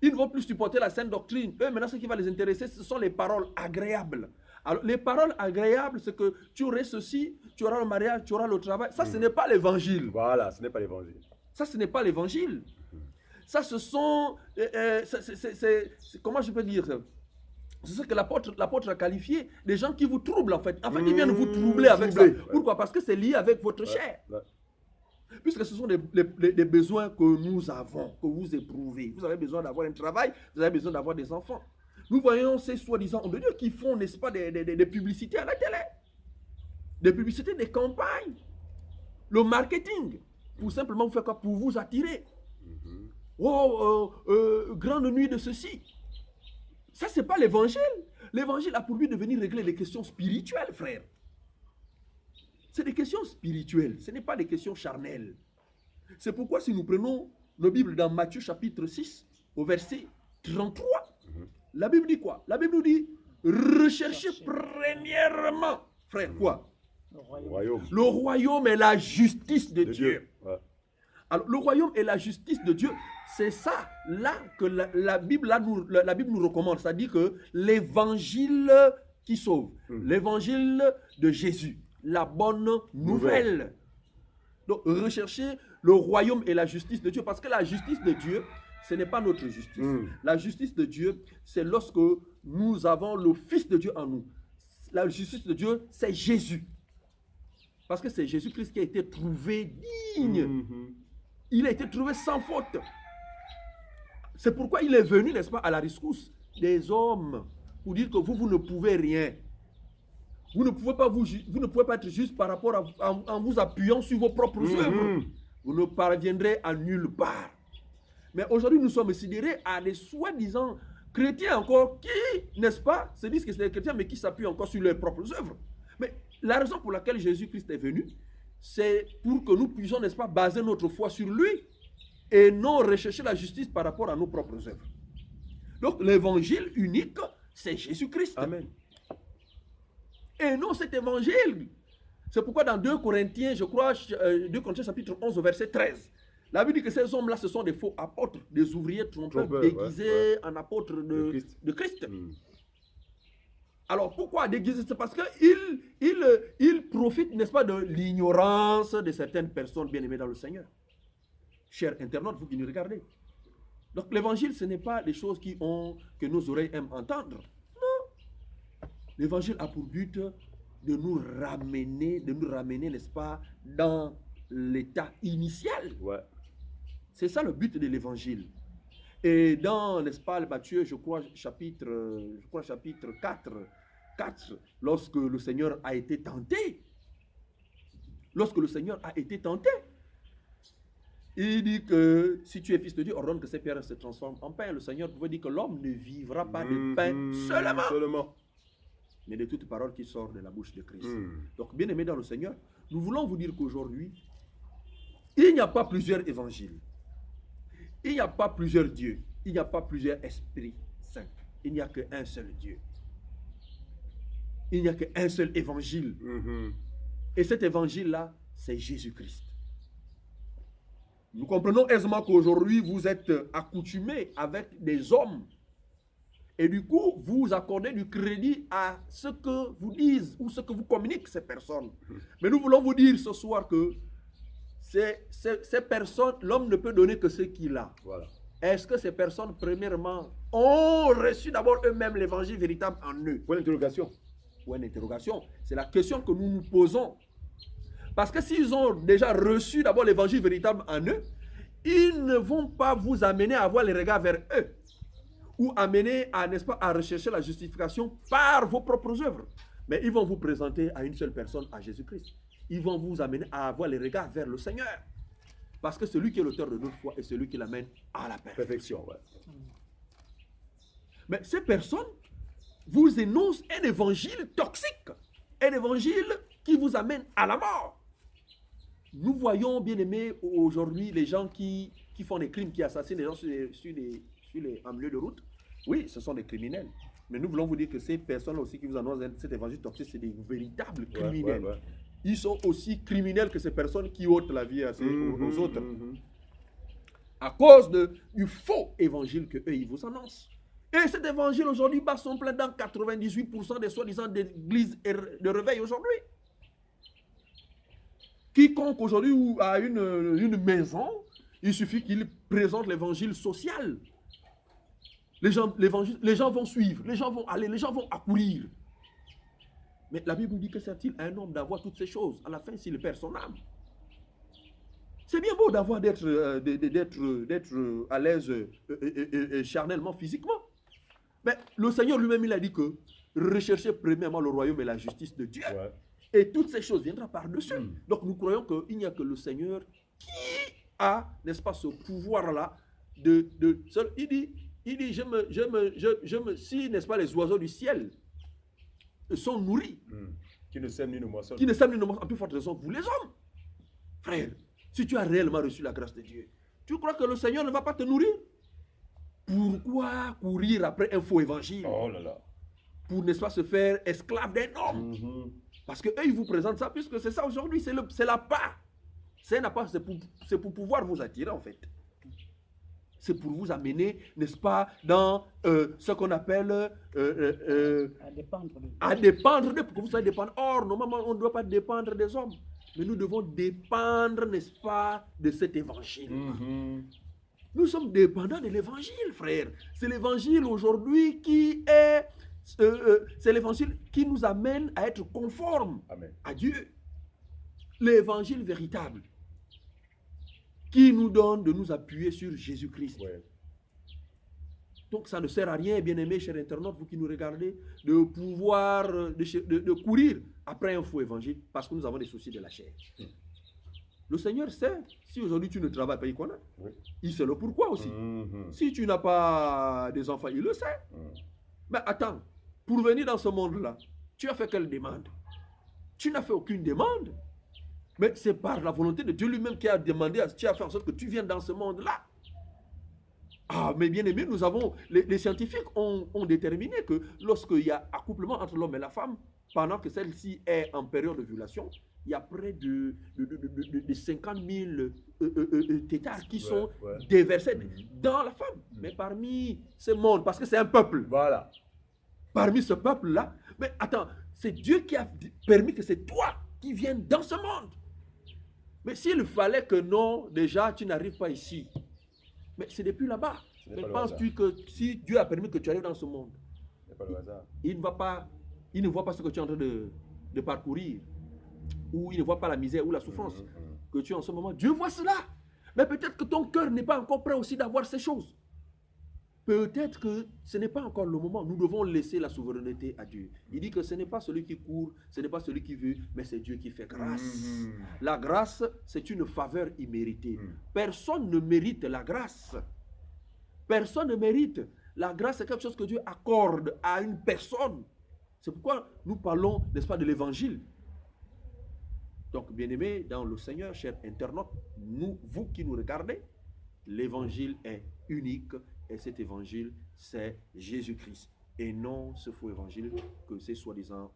Ils ne vont plus supporter la saine doctrine. Eux, maintenant, ce qui va les intéresser, ce sont les paroles agréables. Alors, les paroles agréables, c'est que tu aurais ceci, tu auras le mariage, tu auras le travail. Ça, ce n'est pas l'évangile. Voilà, ce n'est pas l'évangile. Ça, ce n'est pas l'évangile. Ça, ce sont... comment je peux dire ça? C'est ce que l'apôtre a qualifié des gens qui vous troublent, en fait. En fait, ils viennent vous troubler avec ça. Pourquoi? Parce que c'est lié avec votre chair. Puisque ce sont des besoins que nous avons, que vous éprouvez. Vous avez besoin d'avoir un travail, vous avez besoin d'avoir des enfants. Nous voyons ces soi-disant hommes de Dieu qui font, n'est-ce pas, des publicités à la télé. Des publicités, des campagnes. Le marketing. Pour simplement vous faire quoi? Pour vous attirer. Grande nuit de ceci. Ça, ce n'est pas l'évangile. L'évangile a pour but de venir régler les questions spirituelles, frère. C'est des questions spirituelles. Ce n'est pas des questions charnelles. C'est pourquoi si nous prenons nos Bibles dans Matthieu chapitre 6, au verset 33, la Bible dit quoi? La Bible nous dit, recherchez premièrement, frère, quoi? Le royaume et la justice de Dieu. Alors, le royaume et la justice de Dieu, c'est ça, là, que la Bible nous recommande. C'est-à-dire que l'évangile qui sauve, l'évangile de Jésus, la bonne nouvelle. Donc, recherchez le royaume et la justice de Dieu, parce que la justice de Dieu, ce n'est pas notre justice. La justice de Dieu, c'est lorsque nous avons le Fils de Dieu en nous. La justice de Dieu, c'est Jésus. Parce que c'est Jésus-Christ qui a été trouvé digne. Il a été trouvé sans faute. C'est pourquoi il est venu, n'est-ce pas, à la rescousse des hommes, pour dire que vous ne pouvez rien. Vous ne pouvez pas être juste par rapport en vous appuyant sur vos propres œuvres. Vous ne parviendrez à nulle part. Mais aujourd'hui, nous sommes sidérés à des soi-disant chrétiens encore qui, n'est-ce pas, se disent que c'est des chrétiens, mais qui s'appuient encore sur leurs propres œuvres. Mais la raison pour laquelle Jésus-Christ est venu, c'est pour que nous puissions, n'est-ce pas, baser notre foi sur lui et non rechercher la justice par rapport à nos propres œuvres. Donc, l'évangile unique, c'est Jésus-Christ. Amen. Et non cet évangile. C'est pourquoi dans 2 Corinthiens, je crois, 2 Corinthiens chapitre 11 au verset 13, la Bible dit que ces hommes-là, ce sont des faux apôtres, des ouvriers trompeurs déguisés en apôtres de Christ. Alors pourquoi déguisés? C'est parce qu'ils profitent, n'est-ce pas, de l'ignorance de certaines personnes bien-aimées dans le Seigneur. Chers internautes, vous qui nous regardez. Donc l'évangile, ce n'est pas des choses que nos oreilles aiment entendre. Non. L'évangile a pour but de nous ramener, n'est-ce pas, dans l'état initial. C'est ça le but de l'évangile. Et dans, n'est-ce pas, Matthieu, je crois, chapitre 4, lorsque le Seigneur a été tenté, il dit que si tu es fils de Dieu, ordonne que ces pierres se transforment en pain. Le Seigneur pouvait dire que l'homme ne vivra pas de pain seulement, mais de toute parole qui sort de la bouche de Christ. Donc, bien aimés dans le Seigneur, nous voulons vous dire qu'aujourd'hui, il n'y a pas plusieurs évangiles. Il n'y a pas plusieurs dieux. Il n'y a pas plusieurs esprits saints. Il n'y a qu'un seul Dieu. Il n'y a qu'un seul évangile. Et cet évangile-là, c'est Jésus-Christ. Nous comprenons aisément qu'aujourd'hui, vous êtes accoutumés avec des hommes. Et du coup, vous accordez du crédit à ce que vous disent ou ce que vous communiquent ces personnes. Mais nous voulons vous dire ce soir que ces personnes, l'homme ne peut donner que ce qu'il a. Voilà. Est-ce que ces personnes, premièrement, ont reçu d'abord eux-mêmes l'évangile véritable en eux? Point d'interrogation. Point d'interrogation. C'est la question que nous nous posons. Parce que s'ils ont déjà reçu d'abord l'évangile véritable en eux, ils ne vont pas vous amener à avoir les regards vers eux. Ou amener à, n'est-ce pas, à rechercher la justification par vos propres œuvres. Mais ils vont vous présenter à une seule personne, à Jésus-Christ. Ils vont vous amener à avoir les regards vers le Seigneur. Parce que celui qui est l'auteur de notre foi est celui qui l'amène à la perfection. Ouais. Mais ces personnes vous énoncent un évangile toxique. Un évangile qui vous amène à la mort. Nous voyons, bien aimés, aujourd'hui, les gens qui font des crimes, qui assassinent les gens en milieu de route. Oui, ce sont des criminels. Mais nous voulons vous dire que ces personnes aussi qui vous annoncent cet évangile toxique, c'est des véritables criminels. Ouais. Ils sont aussi criminels que ces personnes qui ôtent la vie aux autres. À cause du faux évangile que eux, ils vous annoncent. Et cet évangile aujourd'hui bat son plein dans 98% des soi-disant églises de réveil aujourd'hui. Quiconque aujourd'hui a une maison, il suffit qu'il présente l'évangile social. Les gens vont suivre, les gens vont aller, les gens vont accourir. Mais la Bible dit que sert-il à un homme d'avoir toutes ces choses? À la fin, s'il perd son âme. C'est bien beau d'être à l'aise charnellement, physiquement. Mais le Seigneur lui-même, il a dit que recherchez premièrement le royaume et la justice de Dieu. Ouais. Et toutes ces choses viendront par-dessus. Donc nous croyons qu'il n'y a que le Seigneur qui a, n'est-ce pas, ce pouvoir-là il dit, si, n'est-ce pas, les oiseaux du ciel sont nourris. Qui ne sèment ni ne moissonnent. Qui ne sèment ni ne moissonnent, en plus forte raison, vous les hommes. Frère, si tu as réellement reçu la grâce de Dieu, tu crois que le Seigneur ne va pas te nourrir? Pourquoi courir après un faux évangile? Oh là là. Pour, n'est-ce pas, se faire esclave d'un homme. Parce qu'eux, ils vous présentent ça, puisque c'est ça aujourd'hui, c'est la part. C'est pour pouvoir vous attirer, en fait. C'est pour vous amener, n'est-ce pas, dans ce qu'on appelle à dépendre d'eux, pour que vous soyez dépendants. Or, normalement, on ne doit pas dépendre des hommes, mais nous devons dépendre, n'est-ce pas, de cet évangile. Nous sommes dépendants de l'évangile, frère. C'est l'évangile aujourd'hui qui est... c'est l'évangile qui nous amène à être conformes à Dieu. L'évangile véritable qui nous donne de nous appuyer sur Jésus-Christ. Ouais. Donc ça ne sert à rien, bien-aimés, chers internautes, vous qui nous regardez, de pouvoir, de courir après un faux évangile parce que nous avons des soucis de la chair. Le Seigneur sait, si aujourd'hui tu ne travailles pas, il connaît. Oui. Il sait le pourquoi aussi. Si tu n'as pas des enfants, il le sait. Mais attends, pour venir dans ce monde-là, tu as fait quelle demande? Tu n'as fait aucune demande. Mais c'est par la volonté de Dieu lui-même qui a demandé, qui a fait en sorte que tu viennes dans ce monde-là. Ah, mais bien aimé, nous avons, les scientifiques ont déterminé que lorsqu'il y a accouplement entre l'homme et la femme, pendant que celle-ci est en période de violation, il y a près de 50 000 tétards qui sont déversés dans la femme. Mais parmi ce monde, parce que c'est un peuple. Voilà. Parmi ce peuple-là, mais attends, c'est Dieu qui a permis que c'est toi qui viennes dans ce monde. Mais s'il fallait que non, déjà, tu n'arrives pas ici. Mais c'est depuis là-bas. Mais penses-tu que si Dieu a permis que tu arrives dans ce monde, il ne voit pas ce que tu es en train de parcourir, ou il ne voit pas la misère ou la souffrance que tu as en ce moment. Dieu voit cela. Mais peut-être que ton cœur n'est pas encore prêt aussi d'avoir ces choses. Peut-être que ce n'est pas encore le moment. Nous devons laisser la souveraineté à Dieu. Il dit que ce n'est pas celui qui court, ce n'est pas celui qui veut, mais c'est Dieu qui fait grâce. La grâce, c'est une faveur imméritée. Personne ne mérite la grâce. Personne ne mérite. La grâce, c'est quelque chose que Dieu accorde à une personne. C'est pourquoi nous parlons, n'est-ce pas, de l'évangile. Donc, bien-aimés, dans le Seigneur, chers internautes, vous qui nous regardez, l'évangile est unique. Et cet évangile, c'est Jésus-Christ. Et non ce faux évangile que ces soi-disant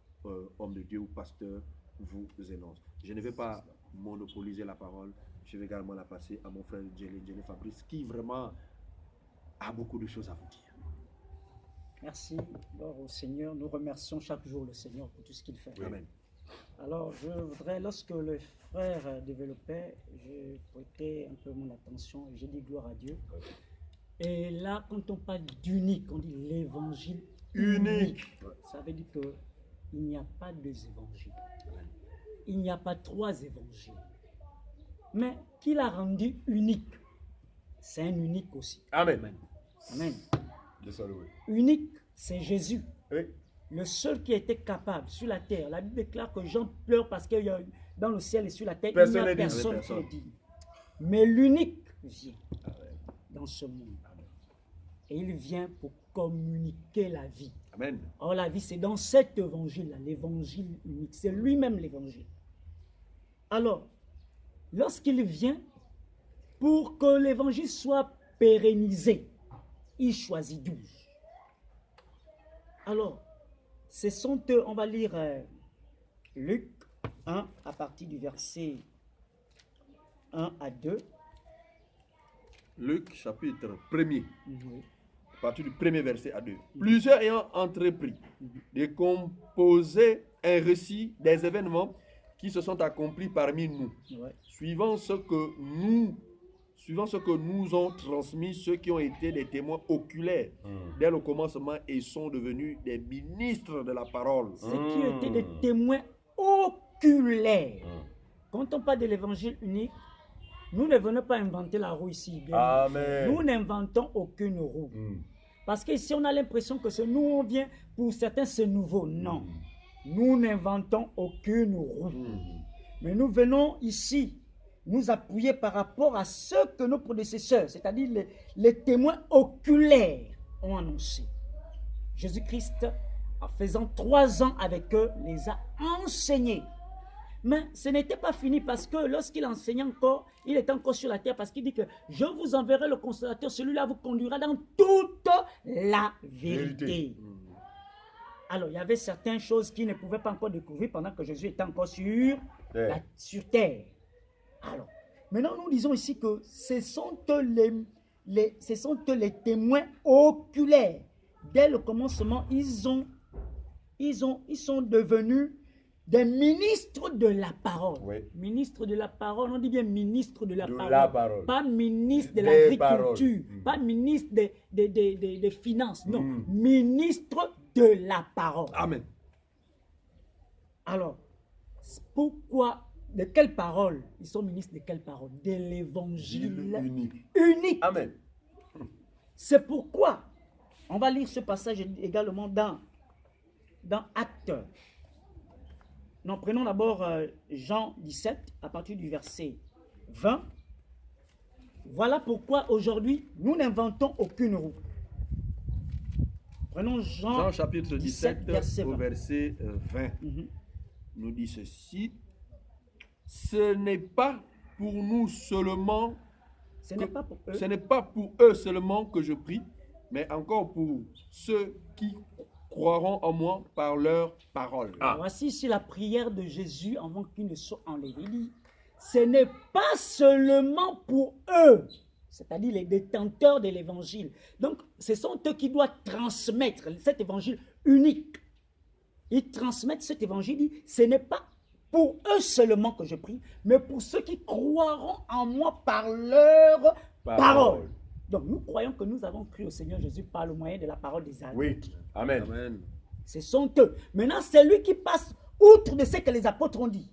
hommes de Dieu ou pasteurs vous énoncent. Je ne vais pas monopoliser la parole. Je vais également la passer à mon frère Djele Fabrice, qui vraiment a beaucoup de choses à vous dire. Merci. Alors, au Seigneur, nous remercions chaque jour le Seigneur pour tout ce qu'il fait. Oui. Amen. Alors, je voudrais, lorsque le frère développait, j'ai prêté un peu mon attention et j'ai dit gloire à Dieu. Et là, quand on parle d'unique, on dit l'évangile unique. Ça veut dire qu'il n'y a pas deux évangiles. Il n'y a pas trois évangiles. Mais qui l'a rendu unique, c'est un unique aussi. Amen. Amen. Dieu soit loué. Unique, c'est Jésus. Oui. Le seul qui était capable sur la terre. La Bible déclare que Jean pleure parce qu'il y a dans le ciel et sur la terre, Personne il n'y a n'est digne. personne qui est digne. Mais l'unique vient dans ce monde. Et il vient pour communiquer la vie. Amen. Or, la vie, c'est dans cet évangile-là, l'évangile unique. C'est lui-même l'évangile. Alors, lorsqu'il vient, pour que l'évangile soit pérennisé, il choisit 12. Alors, ce sont eux, on va lire Luc 1 à partir du verset 1 à 2. Luc chapitre 1er, Oui. à partir du premier verset à 2. Plusieurs ayant entrepris de composer un récit des événements qui se sont accomplis parmi nous, Ouais. suivant ce que nous ont transmis ceux qui ont été des témoins oculaires dès le commencement et sont devenus des ministres de la parole. Ceux qui étaient des témoins oculaires. Quand on parle de l'évangile unique, nous ne venons pas inventer la roue ici. Bien. Amen. Nous n'inventons aucune roue. Parce qu'ici, on a l'impression que c'est nous, on vient, pour certains, c'est nouveau. Non. Nous n'inventons aucune roue. Mais nous venons ici nous appuyer par rapport à ce que nos prédécesseurs, c'est-à-dire les témoins oculaires, ont annoncé. Jésus-Christ, en faisant 3 ans avec eux, les a enseignés. Mais ce n'était pas fini parce que lorsqu'il enseignait encore, il était encore sur la terre parce qu'il dit que je vous enverrai le consolateur, celui-là vous conduira dans toute la vérité. Alors, il y avait certaines choses qu'il ne pouvait pas encore découvrir pendant que Jésus était encore sur terre. Alors, maintenant, nous disons ici que ce sont les témoins oculaires. Dès le commencement, ils sont devenus des ministres de la parole. Oui. Ministres de la parole, on dit bien ministre de la De parole. la parole. Pas ministre de Des l'agriculture, paroles. pas ministre des finances, non. Ministre de la parole. Amen. Alors, pourquoi, de quelle parole? Ils sont ministres de quelle parole? De l'évangile unique. Amen. C'est pourquoi, on va lire ce passage également dans Actes. Non, prenons d'abord Jean 17, à partir du verset 20. Voilà pourquoi aujourd'hui, nous n'inventons aucune roue. Prenons Jean chapitre 17, verset au 20. verset 20. Nous dit ceci. Ce n'est pas pour nous seulement, Ce n'est pas pour eux. ce n'est pas pour eux seulement que je prie, mais encore pour ceux qui croiront en moi par leur parole. Voici ici la prière de Jésus avant qu'il ne soit enlevé. Il dit, ce n'est pas seulement pour eux, c'est-à-dire les détenteurs de l'évangile. Donc, ce sont eux qui doivent transmettre cet évangile unique. Ils transmettent cet évangile, il dit, ce n'est pas pour eux seulement que je prie, mais pour ceux qui croiront en moi par leur parole. Donc, nous croyons que nous avons cru au Seigneur Jésus par le moyen de la parole des apôtres. Oui. Amen. Amen. Ce sont eux. Maintenant, c'est lui qui passe outre de ce que les apôtres ont dit.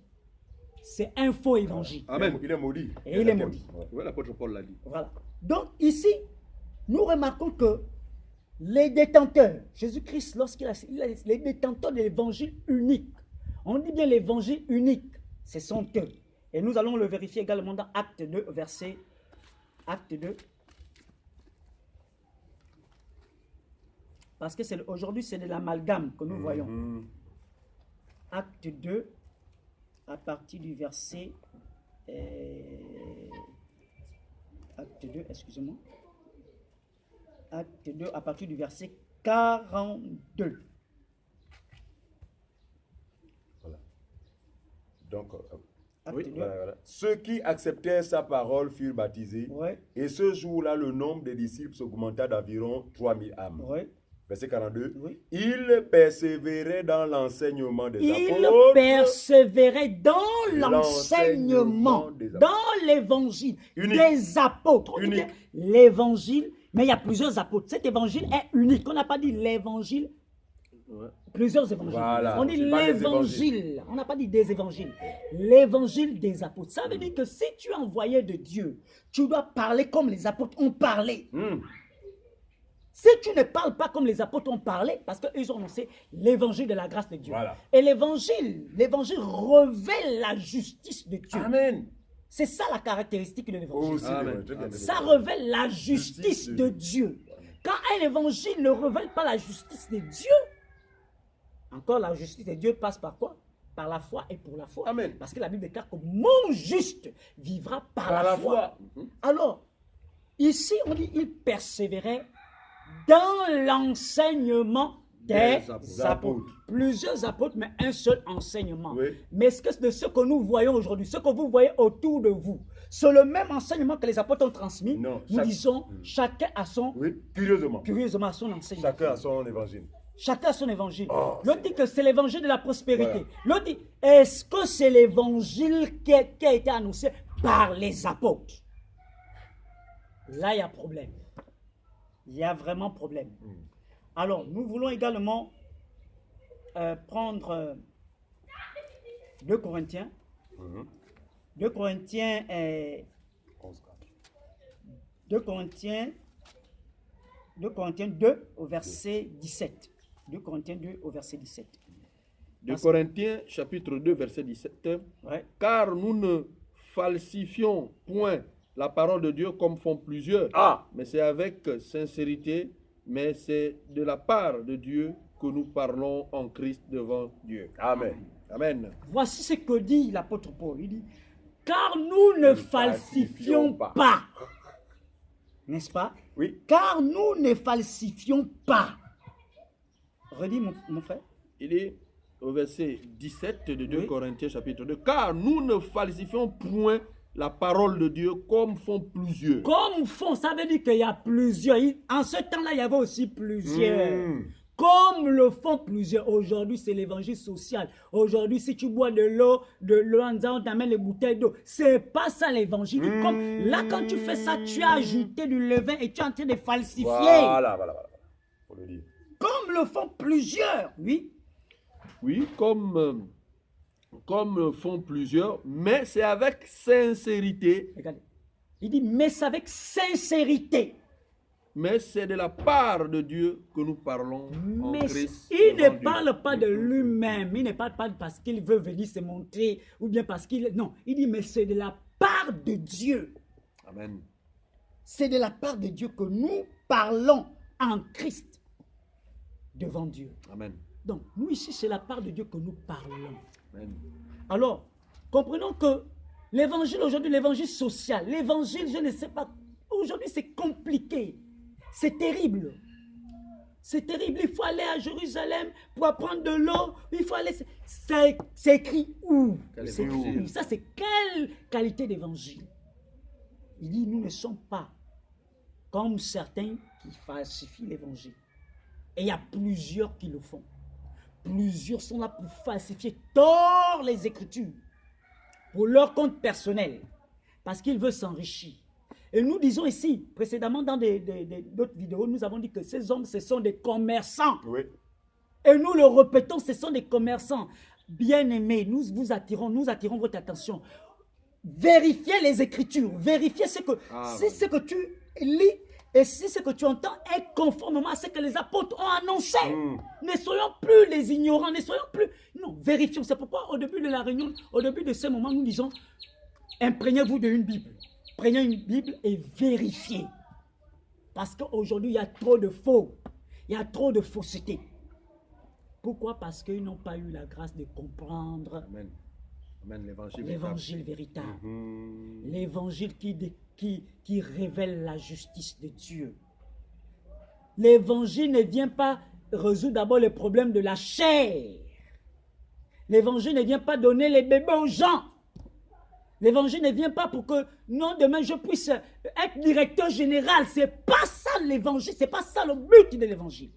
C'est un faux évangile. Amen. Il est maudit. Et il est maudit. Oui, l'apôtre Paul l'a dit. Voilà. Donc, ici, nous remarquons que les détenteurs, Jésus-Christ, lorsqu'il a les détenteurs de l'évangile unique, on dit bien l'évangile unique, ce sont eux. Et nous allons le vérifier également dans Acte 2, verset Acte 2. Parce que aujourd'hui, c'est de l'amalgame que nous voyons. Acte 2, à partir du verset... Acte 2, excusez-moi. Acte 2, à partir du verset 42. Voilà. Donc, Oui, 2. Voilà. Ceux qui acceptèrent sa parole furent baptisés. Ouais, Et ce jour-là, le nombre des disciples s'augmenta d'environ 3000 âmes. ouais, Verset 42. oui. Ils persévéraient dans l'enseignement des Il apôtres. persévérait dans l'enseignement, L'enseignement des apôtres. dans l'évangile Unique. des apôtres. Unique. Ok? L'évangile, mais il y a plusieurs apôtres. Cet évangile est unique. On n'a pas dit l'évangile, Ouais. plusieurs évangiles. Voilà, On dit c'est pas les l'évangile. On n'a pas dit des évangiles. L'évangile des apôtres. Ça veut dire que si tu es envoyé de Dieu, tu dois parler comme les apôtres ont parlé. Si tu ne parles pas comme les apôtres ont parlé, parce qu'ils ont annoncé l'évangile de la grâce de Dieu. Voilà. Et l'évangile révèle la justice de Dieu. Amen. C'est ça la caractéristique de l'évangile. Aussi, Amen. très bien. Ça révèle la justice Justice de de Dieu. Quand un évangile ne révèle pas la justice de Dieu, encore la justice de Dieu passe par quoi? Par la foi et pour la foi. Amen. Parce que la Bible déclare que mon juste vivra par la foi. Alors, ici, on dit il persévérait dans l'enseignement des apôtres. Plusieurs apôtres, mais un seul enseignement. Oui. Mais de ce que nous voyons aujourd'hui, ce que vous voyez autour de vous, c'est le même enseignement que les apôtres ont transmis. Non, Nous disons, chacun a son, Oui, curieusement. curieusement, a son enseignement. Chacun a son évangile. Chacun a son évangile. Oh, L'autre dit que c'est l'évangile de la prospérité. Voilà. L'autre dit, est-ce que c'est l'évangile qui a été annoncé par les apôtres? Là, il y a problème. Il y a vraiment problème. Alors, nous voulons également prendre 2 Corinthiens. 2 Corinthiens, 2 Corinthiens 2 au verset 17. 2 Corinthiens 2 au verset 17. 2 Corinthiens, chapitre 2, verset 17. Ouais. Car nous ne falsifions point la parole de Dieu comme font plusieurs. Ah. Mais c'est avec sincérité, mais c'est de la part de Dieu que nous parlons en Christ devant Dieu. Amen. Amen. Voici ce que dit l'apôtre Paul. Il dit, car nous ne falsifions pas. N'est-ce pas? Oui. Car nous ne falsifions pas. Redis, mon frère. Il est au verset 17 de 2 Oui. Corinthiens chapitre 2. Car nous ne falsifions point la parole de Dieu comme font plusieurs. Comme font, ça veut dire qu'il y a plusieurs. En ce temps-là, il y avait aussi plusieurs. Mm. Comme le font plusieurs. Aujourd'hui, c'est l'évangile social. Aujourd'hui, si tu bois de l'eau en disant, on t'amène les bouteilles d'eau. C'est pas ça l'évangile. Comme là, quand tu fais ça, tu as ajouté du levain et tu es en train de falsifier. Voilà. Faut le dire. Comme le font plusieurs. Oui. Oui, comme font plusieurs, mais c'est avec sincérité, Regardez. Il dit, mais c'est avec sincérité. mais c'est de la part de Dieu que nous parlons en Mais Christ. il devant ne Dieu. parle pas de lui-même. Il ne parle pas parce qu'il veut venir se montrer ou bien parce qu'il... Non, il dit, mais c'est de la part de Dieu. Amen. C'est de la part de Dieu que nous parlons en Christ devant Dieu. Amen. Donc, nous ici, c'est la part de Dieu que nous parlons. Amen. Alors, comprenons que l'évangile aujourd'hui, l'évangile social, l'évangile, je ne sais pas, aujourd'hui c'est compliqué, c'est terrible. C'est terrible, il faut aller à Jérusalem pour apprendre de l'eau, il faut aller... C'est écrit où? Quel C'est écrit évangile? où? Ça, c'est quelle qualité d'évangile? Il dit, nous ne sommes pas comme certains qui falsifient l'évangile. Et il y a plusieurs qui le font. Plusieurs sont là pour falsifier, tordre les Écritures pour leur compte personnel, parce qu'ils veulent s'enrichir. Et nous disons ici, précédemment dans d'autres vidéos, nous avons dit que ces hommes, ce sont des commerçants. Oui. Et nous le répétons, ce sont des commerçants. Bien-aimés, nous attirons votre attention. Vérifiez les Écritures, vérifiez ce que, si ce que tu lis et si ce que tu entends est conformément à ce que les apôtres ont annoncé. Ne soyons plus les ignorants, ne soyons plus... Non, vérifions. C'est pourquoi au début de la réunion, au début de ce moment, nous disons, imprégnez-vous d'une Bible. Prenez une Bible et vérifiez. Parce qu'aujourd'hui, il y a trop de faux. Il y a trop de fausseté. Pourquoi? Parce qu'ils n'ont pas eu la grâce de comprendre Amen. Amen. L'évangile. l'évangile véritable. L'évangile qui révèle la justice de Dieu. L'évangile ne vient pas résoudre d'abord les problèmes de la chair. L'évangile ne vient pas donner les bébés aux gens. L'évangile ne vient pas pour que, non, demain je puisse être directeur général. Ce n'est pas ça l'évangile, ce n'est pas ça le but de l'évangile.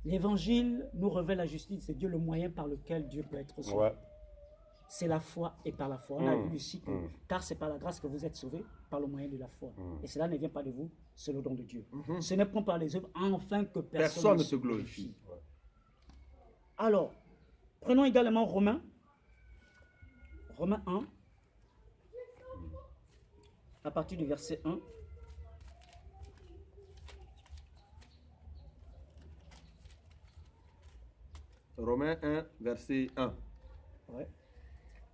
L'évangile nous révèle la justice de Dieu, le moyen par lequel Dieu peut être sauvé. Ouais. C'est la foi et par la foi. On a vu ici que, car c'est par la grâce que vous êtes sauvés, par le moyen de la foi. Et cela ne vient pas de vous, c'est le don de Dieu. Ce n'est point par les œuvres, afin que personne ne se glorifie. Alors, prenons également Romains 1, à partir du verset 1. Romains 1, verset 1. Ouais.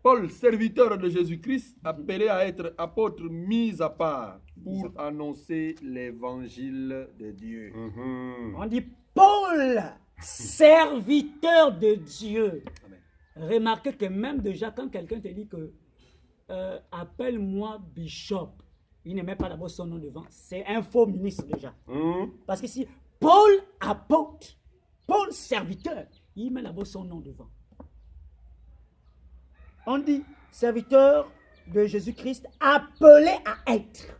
Paul, serviteur de Jésus-Christ, appelé à être apôtre mis à part pour annoncer l'évangile de Dieu. On dit Paul, serviteur de Dieu. Amen. Remarquez que même déjà quand quelqu'un te dit que appelle-moi bishop, il ne met pas d'abord son nom devant. C'est un faux ministre déjà. Parce que si Paul apôtre, Paul serviteur, il met d'abord son nom devant. On dit serviteur de Jésus-Christ appelé à être.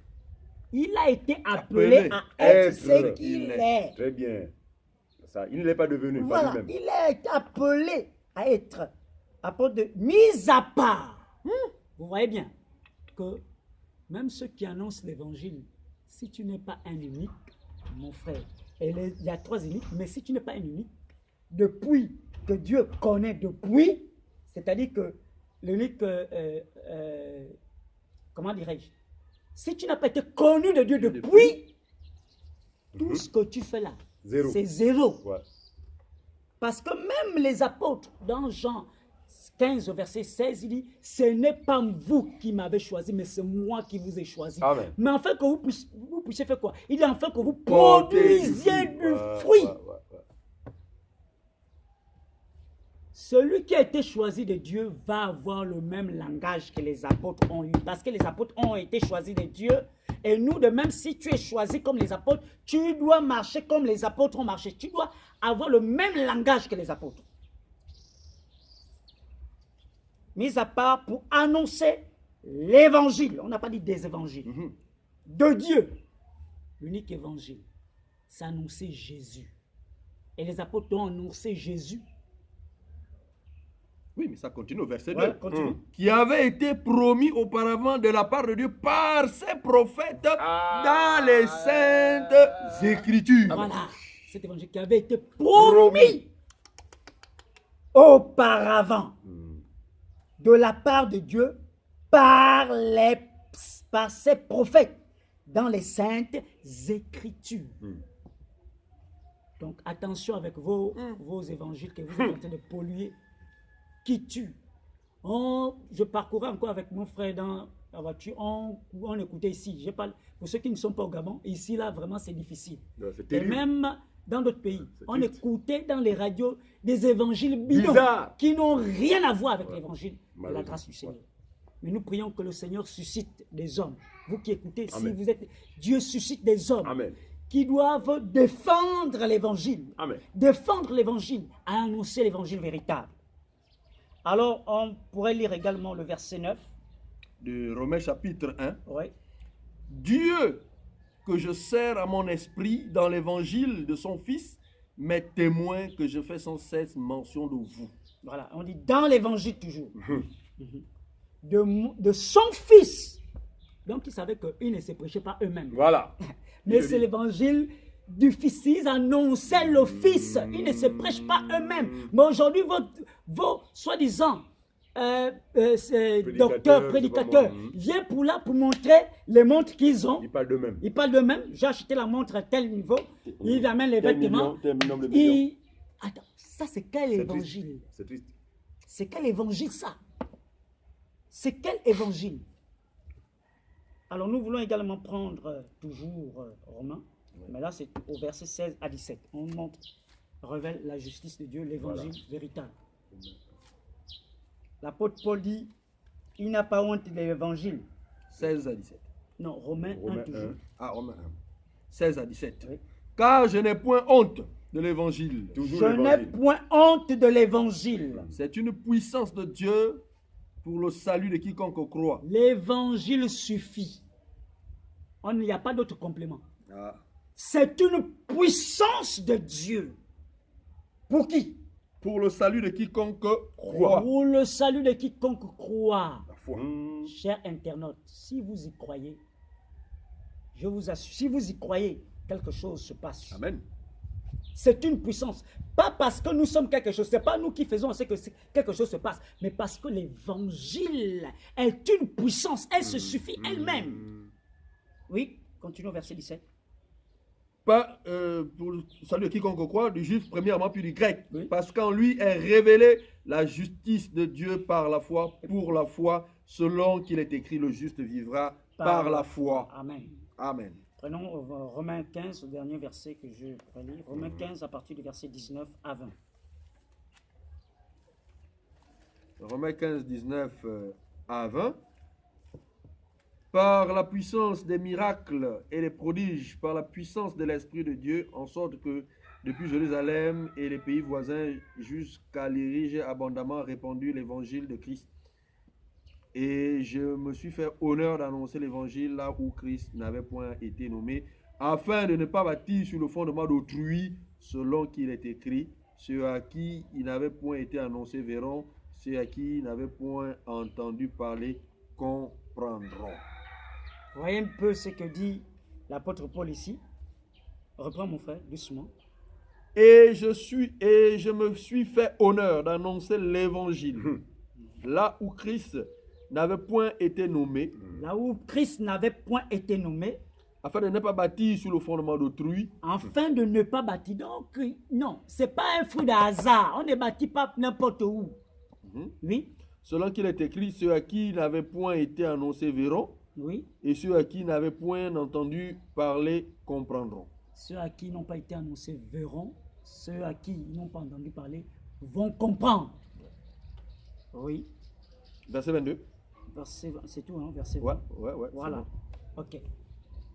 Il a été appelé à être ce qu'il est. Très bien. Ça, il ne l'est pas devenu, Voilà, pas lui-même. il a été appelé à être apôtre de mise à part. Vous voyez bien que même ceux qui annoncent l'évangile, si tu n'es pas un unique, mon frère, il y a 3 uniques, mais si tu n'es pas un unique, depuis que Dieu connaît depuis, c'est-à-dire que l'unique, comment dirais-je, si tu n'as pas été connu de Dieu depuis, tout ce que tu fais là, c'est zéro. Ouais. Parce que même les apôtres, dans Jean 15 au verset 16, il dit, ce n'est pas vous qui m'avez choisi, mais c'est moi qui vous ai choisi. Amen. Mais enfin que vous puissiez faire quoi? Il dit enfin que vous produisiez du fruit. Celui qui a été choisi de Dieu va avoir le même langage que les apôtres ont eu. Parce que les apôtres ont été choisis de Dieu. Et nous, de même, si tu es choisi comme les apôtres, tu dois marcher comme les apôtres ont marché. Tu dois avoir le même langage que les apôtres. Mis à part pour annoncer l'évangile. On n'a pas dit des évangiles. De Dieu. L'unique évangile, c'est annoncer Jésus. Et les apôtres ont annoncé Jésus. Oui, mais ça continue au verset 2. Ouais, continue. Qui avait été promis auparavant de la part de Dieu par ses prophètes dans les saintes écritures. Voilà, cet évangile qui avait été promis auparavant de la part de Dieu par ses prophètes dans les saintes écritures. Donc attention avec vos évangiles que vous êtes en train de polluer, qui tuent. Je parcourais encore avec mon frère dans la voiture, on écoutait ici. Je parle, pour ceux qui ne sont pas au Gabon, ici là vraiment c'est difficile. C'est Et terrible. même dans d'autres pays, on triste. écoutait dans les radios des évangiles bidons Bizarre. qui n'ont rien à voir avec l'évangile de la Malheureusement. grâce du Seigneur. Mais nous prions que le Seigneur suscite des hommes. Vous qui écoutez, Amen. si vous êtes, Dieu suscite des hommes Amen. qui doivent défendre l'évangile. Amen. Défendre l'évangile, à annoncer l'évangile véritable. Alors, on pourrait lire également le verset 9. De Romains chapitre 1. Ouais. Dieu, que je sers à mon esprit dans l'évangile de son Fils, m'est témoin que je fais sans cesse mention de vous. Voilà, on dit dans l'évangile toujours. De son Fils. Donc, ils savaient qu'ils ne se prêchaient pas eux-mêmes. Voilà. Mais c'est l'évangile du Fils. Ils annonçaient le Fils. Ils ne se prêchent pas eux-mêmes. Mais aujourd'hui, vos soi-disant docteurs, prédicateurs, viennent pour là pour montrer les montres qu'ils ont. Ils parlent d'eux-mêmes. Ils parlent d'eux-mêmes. J'ai acheté la montre à tel niveau. Ils amènent les vêtements. Nombre de millions. Attends, ça c'est quel évangile? C'est triste. C'est quel évangile ça? C'est quel évangile? Alors nous voulons également prendre toujours Romains, mais là c'est au verset 16 à 17. On montre, révèle la justice de Dieu, l'évangile véritable. L'apôtre Paul dit, il n'a pas honte de l'évangile. 16 à 17. Non, Romains 1 toujours. Ah, Romains 1. 16 à 17. Oui. Car je n'ai point honte de l'évangile. Toujours Je n'ai l'évangile. point honte de l'évangile. C'est une puissance de Dieu pour le salut de quiconque croit. L'évangile suffit. Il n'y a pas d'autre complément. Ah. C'est une puissance de Dieu. Pour qui? Pour le salut de quiconque croit. Pour le salut de quiconque croit. La foi. Chers internautes, si vous y croyez, je vous assure, si vous y croyez, quelque chose se passe. Amen. C'est une puissance. Pas parce que nous sommes quelque chose, ce n'est pas nous qui faisons ce que quelque chose se passe, mais parce que l'évangile est une puissance, elle se suffit elle-même. Oui, continuons au verset 17. Pas pour le salut de quiconque croit, du juif premièrement, puis du grec. Oui. Parce qu'en lui est révélée la justice de Dieu par la foi, pour la foi, selon qu'il est écrit, le juste vivra par la foi. Amen. Amen. Prenons Romains 15, le dernier verset que je relis. Romains 15 à partir du verset 19 à 20. Romains 15, 19 à 20. Par la puissance des miracles et des prodiges, par la puissance de l'Esprit de Dieu, en sorte que depuis Jérusalem et les pays voisins jusqu'à l'Érie, j'ai abondamment répandu l'évangile de Christ. Et je me suis fait honneur d'annoncer l'évangile là où Christ n'avait point été nommé, afin de ne pas bâtir sur le fondement d'autrui, selon qu'il est écrit, ceux à qui il n'avait point été annoncé verront, ceux à qui il n'avait point entendu parler comprendront. Voyez un peu ce que dit l'apôtre Paul ici. Reprends mon frère, doucement. Et je me suis fait honneur d'annoncer l'évangile, là où Christ n'avait point été nommé, Là où Christ n'avait point été nommé, afin de ne pas bâtir sur le fondement d'autrui, afin de ne pas bâtir. Donc, non, ce n'est pas un fruit de hasard. On ne bâtit pas n'importe où. Oui, selon qu'il est écrit, ceux à qui il n'avait point été annoncé verront, oui. et ceux à qui il n'avait point entendu parler comprendront. Ceux à qui n'ont pas été annoncés verront. Ceux à qui ils n'ont pas entendu parler vont comprendre. Oui. Verset 22. C'est tout, hein, verset 20. Ouais. Voilà. Bon. Ok.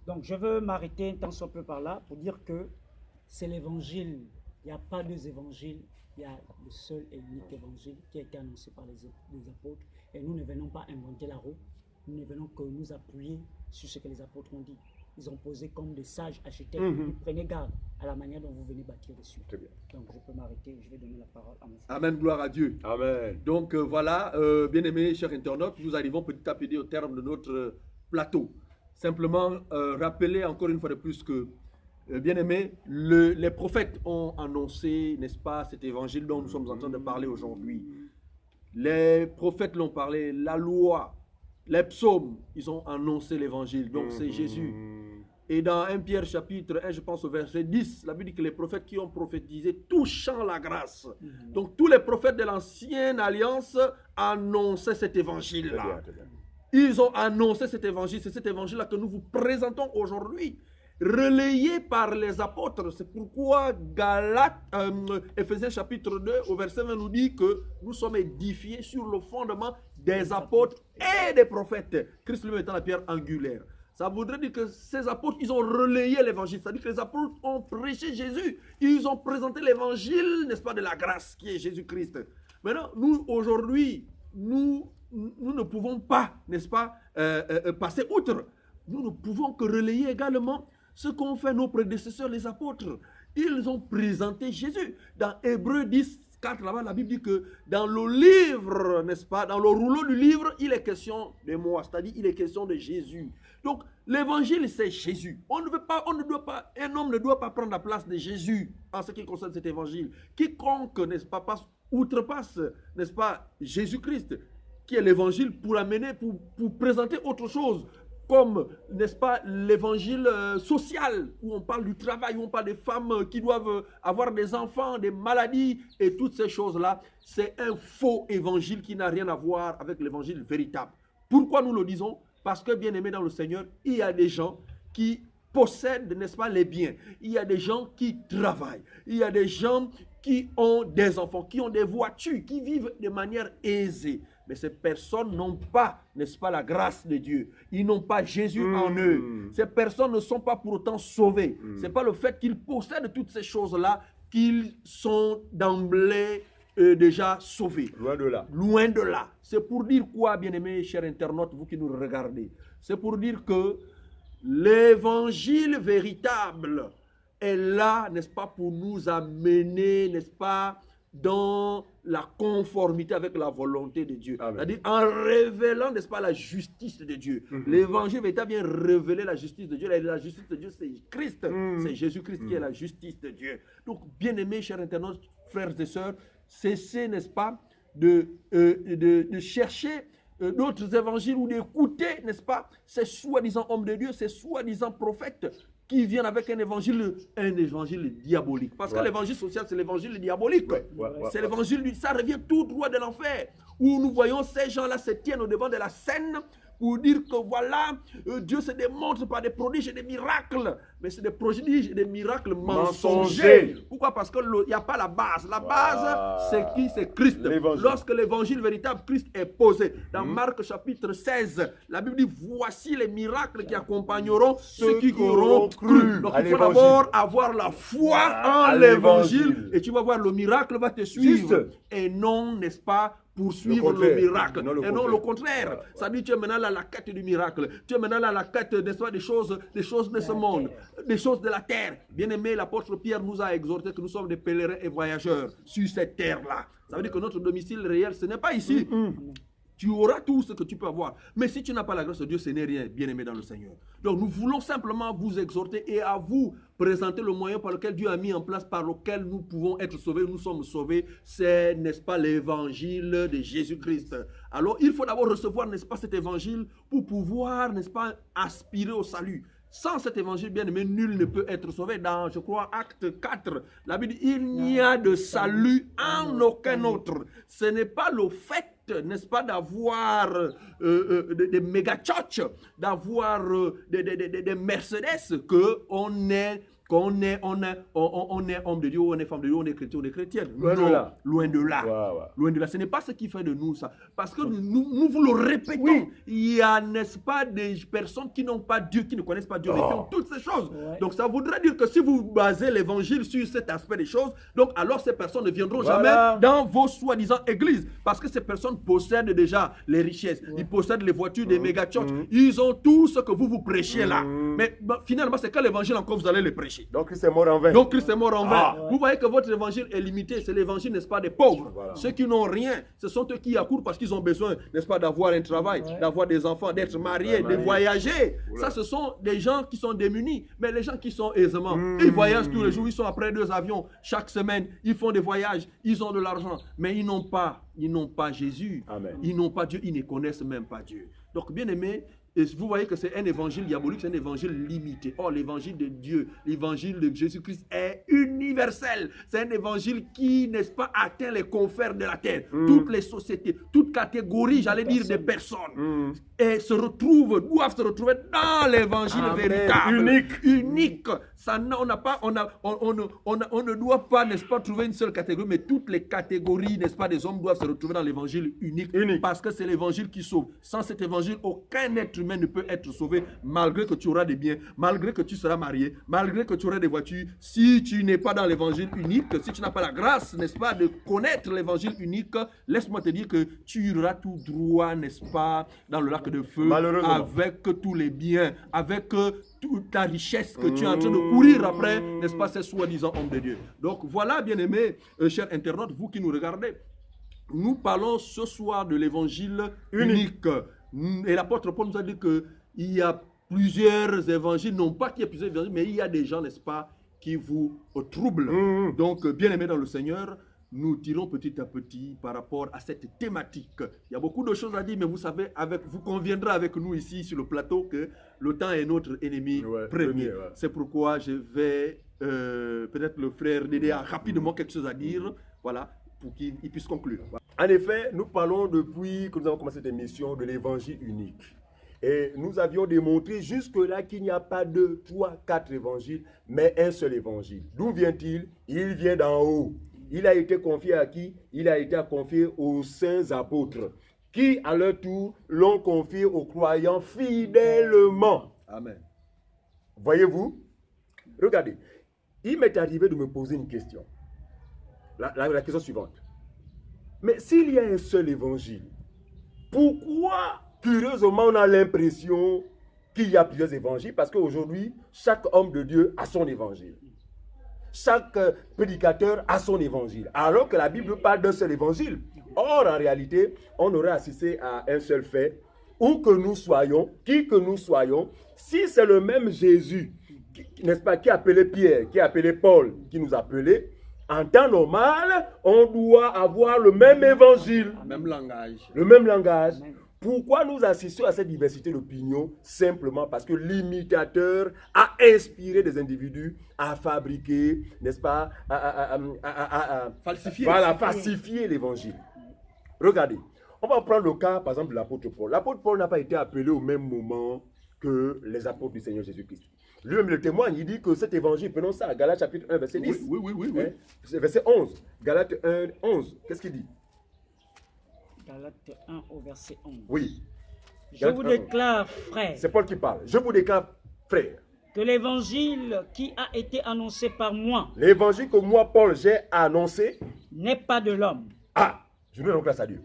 Donc, je veux m'arrêter un temps soit peu par là pour dire que c'est l'évangile. Il n'y a pas deux évangiles. Il y a le seul et unique évangile qui a été annoncé par les apôtres. Et nous ne venons pas inventer la roue. Nous ne venons que nous appuyer sur ce que les apôtres ont dit. Ils ont posé comme des sages architectes. Prenez garde à la manière dont vous venez bâtir dessus. Très bien. Donc, je peux m'arrêter. Je vais donner la parole à mon frère. Amen, gloire à Dieu. Amen. Donc voilà, bien-aimés chers internautes, nous arrivons petit à petit au terme de notre plateau. Simplement rappeler encore une fois de plus que, bien-aimés, les prophètes ont annoncé, n'est-ce pas, cet évangile dont nous sommes en train de parler aujourd'hui. Les prophètes l'ont parlé, la loi, les psaumes, ils ont annoncé l'évangile, donc c'est Jésus. Et dans 1 Pierre chapitre 1, je pense au verset 10, la Bible dit que les prophètes qui ont prophétisé touchant la grâce. Donc tous les prophètes de l'ancienne alliance annonçaient cet évangile-là. Ils ont annoncé cet évangile, c'est cet évangile-là que nous vous présentons aujourd'hui, relayé par les apôtres. C'est pourquoi Éphésiens chapitre 2 au verset 20 nous dit que nous sommes édifiés sur le fondement des apôtres et des prophètes. Christ lui étant la pierre angulaire. Ça voudrait dire que ces apôtres, ils ont relayé l'évangile. C'est-à-dire que les apôtres ont prêché Jésus. Ils ont présenté l'évangile, n'est-ce pas, de la grâce qui est Jésus-Christ. Maintenant, nous, aujourd'hui, nous ne pouvons pas, n'est-ce pas, passer outre. Nous ne pouvons que relayer également ce qu'ont fait nos prédécesseurs, les apôtres. Ils ont présenté Jésus. Dans Hébreux 10, 4, là-bas, la Bible dit que dans le livre, n'est-ce pas, dans le rouleau du livre, il est question de moi, c'est-à-dire il est question de Jésus. Donc, l'évangile, c'est Jésus. Un homme ne doit pas prendre la place de Jésus en ce qui concerne cet évangile. Quiconque, n'est-ce pas, outrepasse, n'est-ce pas, Jésus-Christ, qui est l'évangile, pour amener, pour présenter autre chose, comme, n'est-ce pas, l'évangile social, où on parle du travail, où on parle des femmes qui doivent avoir des enfants, des maladies, et toutes ces choses-là, c'est un faux évangile qui n'a rien à voir avec l'évangile véritable. Pourquoi nous le disons? Parce que, bien aimé dans le Seigneur, il y a des gens qui possèdent, n'est-ce pas, les biens. Il y a des gens qui travaillent. Il y a des gens qui ont des enfants, qui ont des voitures, qui vivent de manière aisée. Mais ces personnes n'ont pas, n'est-ce pas, la grâce de Dieu. Ils n'ont pas Jésus en eux. Ces personnes ne sont pas pour autant sauvées. Ce n'est pas le fait qu'ils possèdent toutes ces choses-là qu'ils sont d'emblée déjà sauvés. Loin de là. Loin de là. C'est pour dire quoi, bien-aimés, chers internautes, vous qui nous regardez? C'est pour dire que l'évangile véritable est là, n'est-ce pas, pour nous amener, n'est-ce pas, dans la conformité avec la volonté de Dieu. C'est-à-dire en révélant, n'est-ce pas, la justice de Dieu. L'évangile véritable vient révéler la justice de Dieu. La justice de Dieu, c'est Christ. C'est Jésus-Christ qui est la justice de Dieu. Donc, bien-aimés, chers internautes, frères et sœurs, cessez, n'est-ce pas, de chercher d'autres évangiles ou d'écouter, n'est-ce pas, ces soi-disant hommes de Dieu, ces soi-disant prophètes qui viennent avec un évangile diabolique. Parce que l'évangile social, c'est l'évangile diabolique. C'est l'évangile, ça revient tout droit de l'enfer. Où nous voyons ces gens-là se tiennent au devant de la scène pour dire que voilà, Dieu se démontre par des prodiges et des miracles. Mais c'est des prodiges et des miracles mensongers. Pourquoi? Parce qu'il n'y a pas la base. La base, c'est qui? C'est Christ. Lorsque l'évangile véritable, Christ est posé. Dans Marc chapitre 16, la Bible dit, voici les miracles qui accompagneront ceux qui auront cru. Donc il faut d'abord avoir la foi en l'évangile. Et tu vas voir, le miracle va te suivre. Et non, n'est-ce pas, poursuivre le miracle. Et non le contraire. Ça dit, tu es maintenant là à la quête du miracle. Tu es maintenant là à la quête, n'est-ce pas, des choses de ce monde, des choses de la terre. Bien-aimé, l'apôtre Pierre nous a exhorté que nous sommes des pèlerins et voyageurs sur cette terre-là. Ça veut dire que notre domicile réel, ce n'est pas ici. Tu auras tout ce que tu peux avoir. Mais si tu n'as pas la grâce de Dieu, ce n'est rien, bien-aimé dans le Seigneur. Donc nous voulons simplement vous exhorter et à vous présenter le moyen par lequel Dieu a mis en place, par lequel nous pouvons être sauvés. Nous sommes sauvés. C'est, n'est-ce pas, l'évangile de Jésus-Christ. Alors il faut d'abord recevoir, n'est-ce pas, cet évangile pour pouvoir, n'est-ce pas, aspirer au salut. Sans cet évangile, bien aimé, nul ne peut être sauvé. Dans, je crois, Acte 4, la Bible dit, il n'y a de salut en aucun autre. Ce n'est pas le fait, n'est-ce pas, d'avoir des méga church, d'avoir des Mercedes, qu'on est homme de Dieu, on est femme de Dieu, on est chrétien, on est chrétienne. Loin de là. Loin de là. Loin de là. Ce n'est pas ce qui fait de nous ça. Parce que nous vous le répétons, il y a, n'est-ce pas, des personnes qui n'ont pas Dieu, qui ne connaissent pas Dieu, mais qui ont toutes ces choses. Donc ça voudrait dire que si vous basez l'évangile sur cet aspect des choses, donc alors ces personnes ne viendront jamais dans vos soi-disant églises. Parce que ces personnes possèdent déjà les richesses, ils possèdent les voitures des méga church, ils ont tout ce que vous prêchez là. Mais finalement, c'est quand l'évangile encore vous allez le prêcher. Donc Christ est mort en vain. Donc Christ est mort en vain. Vous voyez que votre évangile est limité. C'est l'évangile, n'est-ce pas, des pauvres. Ceux qui n'ont rien, ce sont eux qui accourent parce qu'ils ont besoin, n'est-ce pas, d'avoir un travail, d'avoir des enfants, d'être mariés, de voyager. Ça, ce sont des gens qui sont démunis. Mais les gens qui sont aisément, ils voyagent tous les jours. Ils sont après 2 avions chaque semaine. Ils font des voyages. Ils ont de l'argent. Mais ils n'ont pas Jésus. Amen. Ils n'ont pas Dieu. Ils ne connaissent même pas Dieu. Donc, bien aimé, et vous voyez que c'est un évangile diabolique, c'est un évangile limité. Or, l'évangile de Dieu, l'évangile de Jésus-Christ est universel. C'est un évangile qui, n'est-ce pas, atteint les confers de la terre. Toutes les sociétés, toutes catégories, j'allais dire, de personnes. Et doivent se retrouver dans l'évangile véritable. Unique. Ça, on ne doit pas, n'est-ce pas, trouver une seule catégorie, mais toutes les catégories, n'est-ce pas, des hommes doivent se retrouver dans l'évangile unique. Parce que c'est l'évangile qui sauve. Sans cet évangile, aucun être humain ne peut être sauvé, malgré que tu auras des biens, malgré que tu seras marié, malgré que tu auras des voitures. Si tu n'es pas dans l'évangile unique, si tu n'as pas la grâce, n'est-ce pas, de connaître l'évangile unique, laisse-moi te dire que tu iras tout droit, n'est-ce pas, dans le lac de feu, avec tous les biens, avec toute la richesse que tu es en train de courir après, n'est-ce pas, ces soi-disant hommes de Dieu. Donc voilà, bien-aimés, chers internautes, vous qui nous regardez, nous parlons ce soir de l'évangile unique. Et l'apôtre Paul nous a dit qu'il y a plusieurs évangiles, non pas qu'il y a plusieurs évangiles, mais il y a des gens, n'est-ce pas, qui vous troublent. Donc, bien-aimés dans le Seigneur, nous tirons petit à petit par rapport à cette thématique. Il y a beaucoup de choses à dire, mais vous savez, vous conviendrez avec nous ici sur le plateau que le temps est notre ennemi premier. C'est pourquoi je vais, peut-être le frère Dédé a rapidement quelque chose à dire, voilà, pour qu'il puisse conclure. En effet, nous parlons depuis que nous avons commencé cette émission de l'évangile unique. Et nous avions démontré jusque-là qu'il n'y a pas 2, 3, 4 évangiles, mais un seul évangile. D'où vient-il? Il vient d'en haut. Il a été confié à qui? Il a été confié aux saints apôtres, qui à leur tour l'ont confié aux croyants fidèlement. Amen. Voyez-vous? Regardez, il m'est arrivé de me poser une question. La question suivante. Mais s'il y a un seul évangile, pourquoi, curieusement, on a l'impression qu'il y a plusieurs évangiles? Parce qu'aujourd'hui, chaque homme de Dieu a son évangile. Chaque prédicateur a son évangile. Alors que la Bible parle d'un seul évangile. Or, en réalité, on aurait assisté à un seul fait. Où que nous soyons, qui que nous soyons, si c'est le même Jésus, n'est-ce pas, qui a appelé Pierre, qui a appelé Paul, qui nous a appelés, en temps normal, on doit avoir le même évangile. Même langage. Le même langage. Pourquoi nous assistons à cette diversité d'opinions? Simplement parce que l'imitateur a inspiré des individus à fabriquer, n'est-ce pas, Falsifier. Voilà, falsifier l'évangile. Regardez, on va prendre le cas, par exemple, de l'apôtre Paul. L'apôtre Paul n'a pas été appelé au même moment que les apôtres du Seigneur Jésus-Christ. Lui-même le témoigne, il dit que cet évangile, prenons ça, Galates chapitre 1, verset 10. Oui. Hein? Verset 11. Galates 1, 11. Qu'est-ce qu'il dit? Galates 1 au verset 11. Oui. Je Galates vous 1, déclare, frère, c'est Paul qui parle. Je vous déclare, frère, que l'évangile qui a été annoncé par moi l'évangile que moi, Paul, j'ai annoncé, n'est pas de l'homme. ah, je donne donc grâce à Dieu.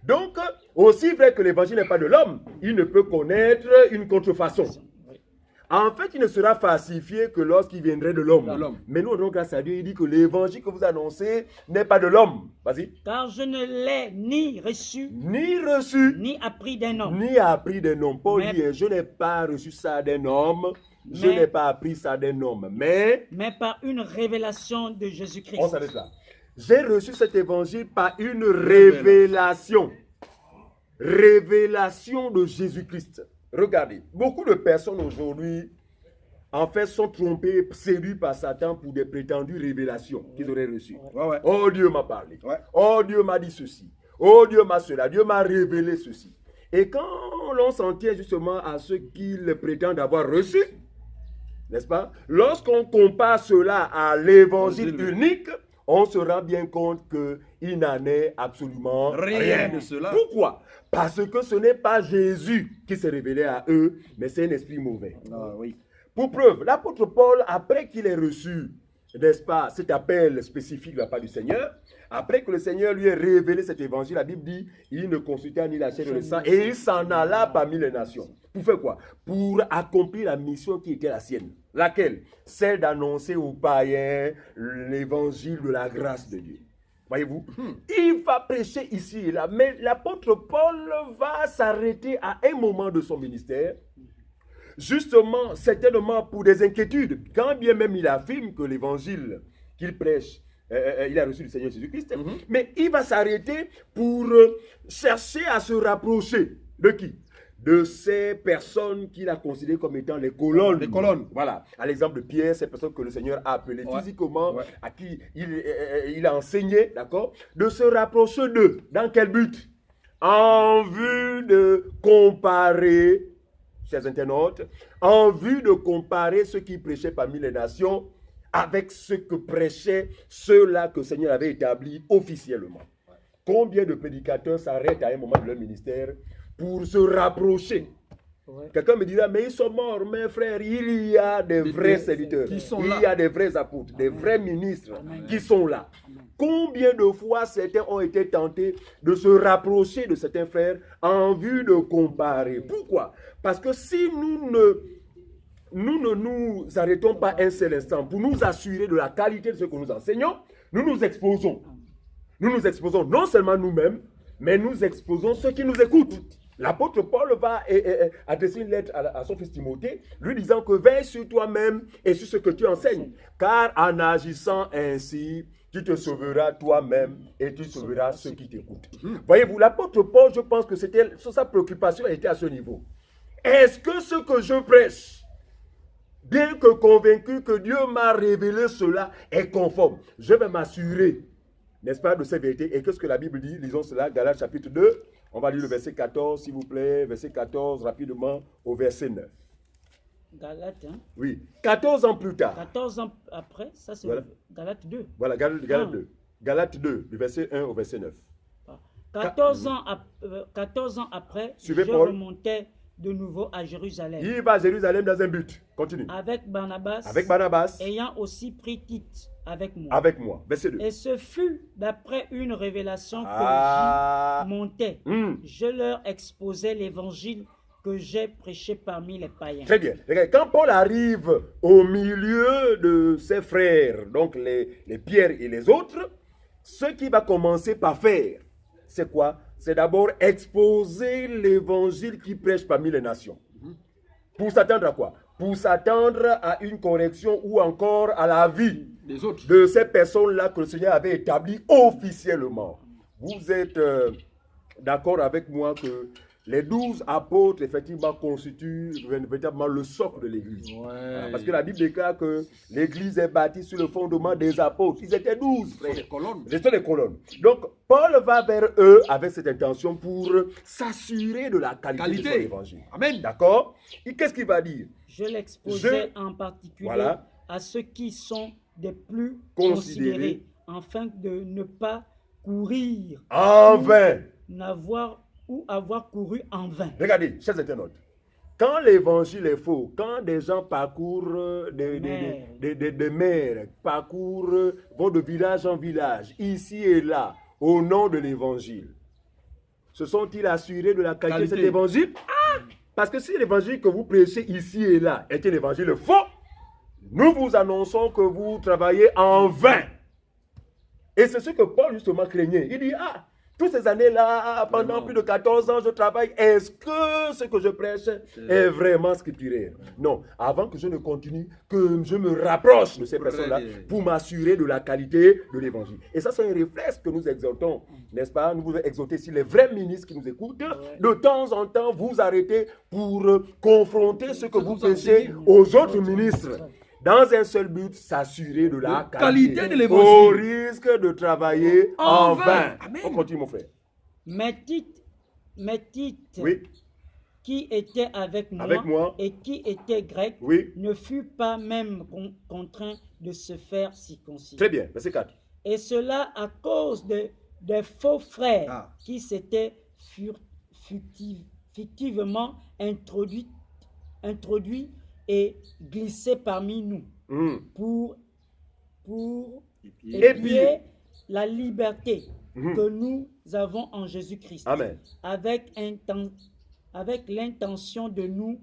Donc, aussi vrai que l'évangile n'est pas de l'homme, il ne peut connaître une contrefaçon. Oui. En fait, il ne sera falsifié que lorsqu'il viendrait de l'homme. De l'homme. Mais nous, donc, grâce à Dieu, il dit que l'évangile que vous annoncez n'est pas de l'homme. Vas-y. Car je ne l'ai ni reçu, Ni reçu, ni appris d'un homme, ni appris d'un homme. Paul Mais- dit, je n'ai pas reçu ça d'un homme, je Mais- n'ai pas appris ça d'un homme. Mais, mais par une révélation de on Jésus-Christ. s'arrête là. J'ai reçu cet évangile par une révélation. Révélation de Jésus-Christ. Regardez, beaucoup de personnes aujourd'hui, en fait, sont trompées, séduites par Satan pour des prétendues révélations qu'ils auraient reçues. Ouais. Oh, Dieu m'a parlé. Ouais. Oh, Dieu m'a dit ceci. Oh, Dieu m'a cela. Dieu m'a révélé ceci. Et quand l'on s'en tient justement à ce qu'ils prétendent avoir reçu, n'est-ce pas? Lorsqu'on compare cela à l'évangile Évangile, unique, on se rend bien compte qu'il n'en est absolument Rien de cela. Pourquoi? Parce que ce n'est pas Jésus qui s'est révélé à eux, mais c'est un esprit mauvais. Ah, oui. Pour preuve, l'apôtre Paul, après qu'il ait reçu, n'est-ce pas, cet appel spécifique de la part du Seigneur, après que le Seigneur lui ait révélé cet évangile, la Bible dit, il ne consulta ni la chair ni le sang, et il s'en alla parmi les nations. Pour faire quoi? Pour accomplir la mission qui était la sienne. Laquelle? Celle d'annoncer aux païens l'évangile de la grâce de Dieu. Voyez-vous? Il va prêcher ici et là, mais l'apôtre Paul va s'arrêter à un moment de son ministère, justement, certainement pour des inquiétudes, quand bien même il affirme que l'évangile qu'il prêche, il a reçu du Seigneur Jésus-Christ, mais il va s'arrêter pour chercher à se rapprocher de qui? De ces personnes qu'il a considérées comme étant les colonnes. Les colonnes. Voilà. À l'exemple de Pierre, ces personnes que le Seigneur a appelées physiquement, Ouais. à qui il a enseigné, d'accord? De se rapprocher d'eux. Dans quel but? En vue de comparer, chers internautes, en vue de comparer ceux qui prêchaient parmi les nations avec ce que prêchaient ceux-là que le Seigneur avait établis officiellement. Combien de prédicateurs s'arrêtent à un moment de leur ministère pour se rapprocher? Ouais. Quelqu'un me dira, mais ils sont morts, mes frères. Il y a des vrais serviteurs. qui sont Il là. y a des vrais apôtres, des vrais ministres qui sont là. Combien de fois certains ont été tentés de se rapprocher de certains frères en vue de comparer? Pourquoi? Parce que si nous ne nous arrêtons pas un seul instant pour nous assurer de la qualité de ce que nous enseignons, nous nous exposons. Nous nous exposons non seulement nous-mêmes, mais nous exposons ceux qui nous écoutent. L'apôtre Paul va adresser une lettre à son fils Timothée, lui disant que veille sur toi-même et sur ce que tu enseignes, car en agissant ainsi, tu te sauveras toi-même et tu sauveras ceux qui t'écoutent. Voyez-vous, l'apôtre Paul, je pense que sa préoccupation était à ce niveau. Est-ce que ce que je prêche, bien que convaincu que Dieu m'a révélé cela, est conforme? Je vais m'assurer, n'est-ce pas, de ces vérités. Et qu'est-ce que la Bible dit? Lisons cela, Galates chapitre 2. On va lire le verset 14, s'il vous plaît. Verset 14, rapidement, au verset 9. Galates, hein? Oui, 14 ans plus tard. 14 ans après, ça c'est Voilà. Galates 2. Voilà, Galates 2. Galates 2, du verset 1 au verset 9. 14 ans après, Suivez je Paul. remontais de nouveau à Jérusalem. Il va à Jérusalem dans un but. Continue. Avec Barnabas, Avec Barnabas, ayant aussi pris Tite avec moi. avec moi. Verset 2. Et ce fut d'après une révélation que Ah. j'y montais. Hmm. Je leur exposais l'évangile que j'ai prêché parmi les païens. Très bien. Regardez, quand Paul arrive au milieu de ses frères, donc les Pierre et les autres, ce qu'il va commencer par faire, c'est quoi? C'est d'abord exposer l'évangile qu'il prêche parmi les nations. Pour s'attendre à quoi? Pour s'attendre à une correction ou encore à la vie Les autres. de ces personnes-là que le Seigneur avait établies officiellement. Vous êtes d'accord avec moi que les 12 apôtres, effectivement, constituent véritablement le socle de l'Église. Voilà, parce que la Bible déclare que l'Église est bâtie sur le fondement des apôtres. Ils étaient 12, frères. Les colonnes. Ils étaient des colonnes. Donc, Paul va vers eux avec cette intention pour s'assurer de la qualité de son évangile. Amen. D'accord? Et qu'est-ce qu'il va dire? Je l'exposais en particulier Voilà. à ceux qui sont des plus Considérés. considérés, afin de ne pas courir En vain. avoir couru en vain. Regardez, chers internautes. Quand l'évangile est faux, quand des gens parcourent des mers, parcourent, vont de village en village, ici et là, au nom de l'évangile, se sont-ils assurés de la qualité de cet évangile? Parce que si l'évangile que vous prêchez ici et là était l'évangile faux, nous vous annonçons que vous travaillez en vain. Et c'est ce que Paul justement craignait. Il dit, toutes ces années-là, pendant plus de 14 ans, je travaille. Est-ce que ce que je prêche est vraiment scripturaire? Non. Avant que je ne continue, que je me rapproche de ces personnes-là pour m'assurer de la qualité de l'évangile. Et ça, c'est un réflexe que nous exhortons, n'est-ce pas? Nous vous exhortons, si les vrais ministres qui nous écoutent, de temps en temps, vous arrêtez pour confronter ce que vous prêchez aux autres ministres. Dans un seul but, s'assurer de la qualité de l'évangile. Au risque de travailler en vain. Amen. On continue, mon frère. Mais Tite, Oui, qui était avec moi et qui était grec, oui. ne fut pas même contraint de se faire circoncis. Très bien. Verset 4. Et cela à cause des faux frères qui s'étaient fictivement introduits et glissés parmi nous pour épier la liberté que nous avons en Jésus-Christ. Amen. Avec l'intention de nous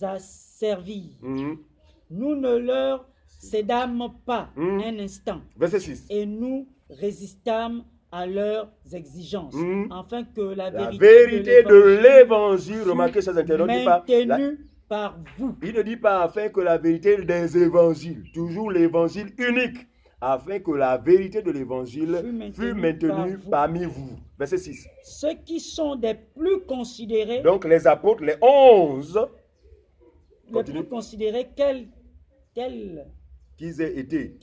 asservir. Nous ne leur cédâmes pas un instant. Verset 6. Et nous résistâmes à leurs exigences, afin que la vérité de l'évangile, remarquez chers internautes, maintenue par vous. Il ne dit pas afin que la vérité des évangiles, toujours l'évangile unique, afin que la vérité de l'évangile fût maintenue parmi vous. Verset 6. Ceux qui sont des plus considérés, donc les apôtres, les 11, les plus considérés qu'ils aient été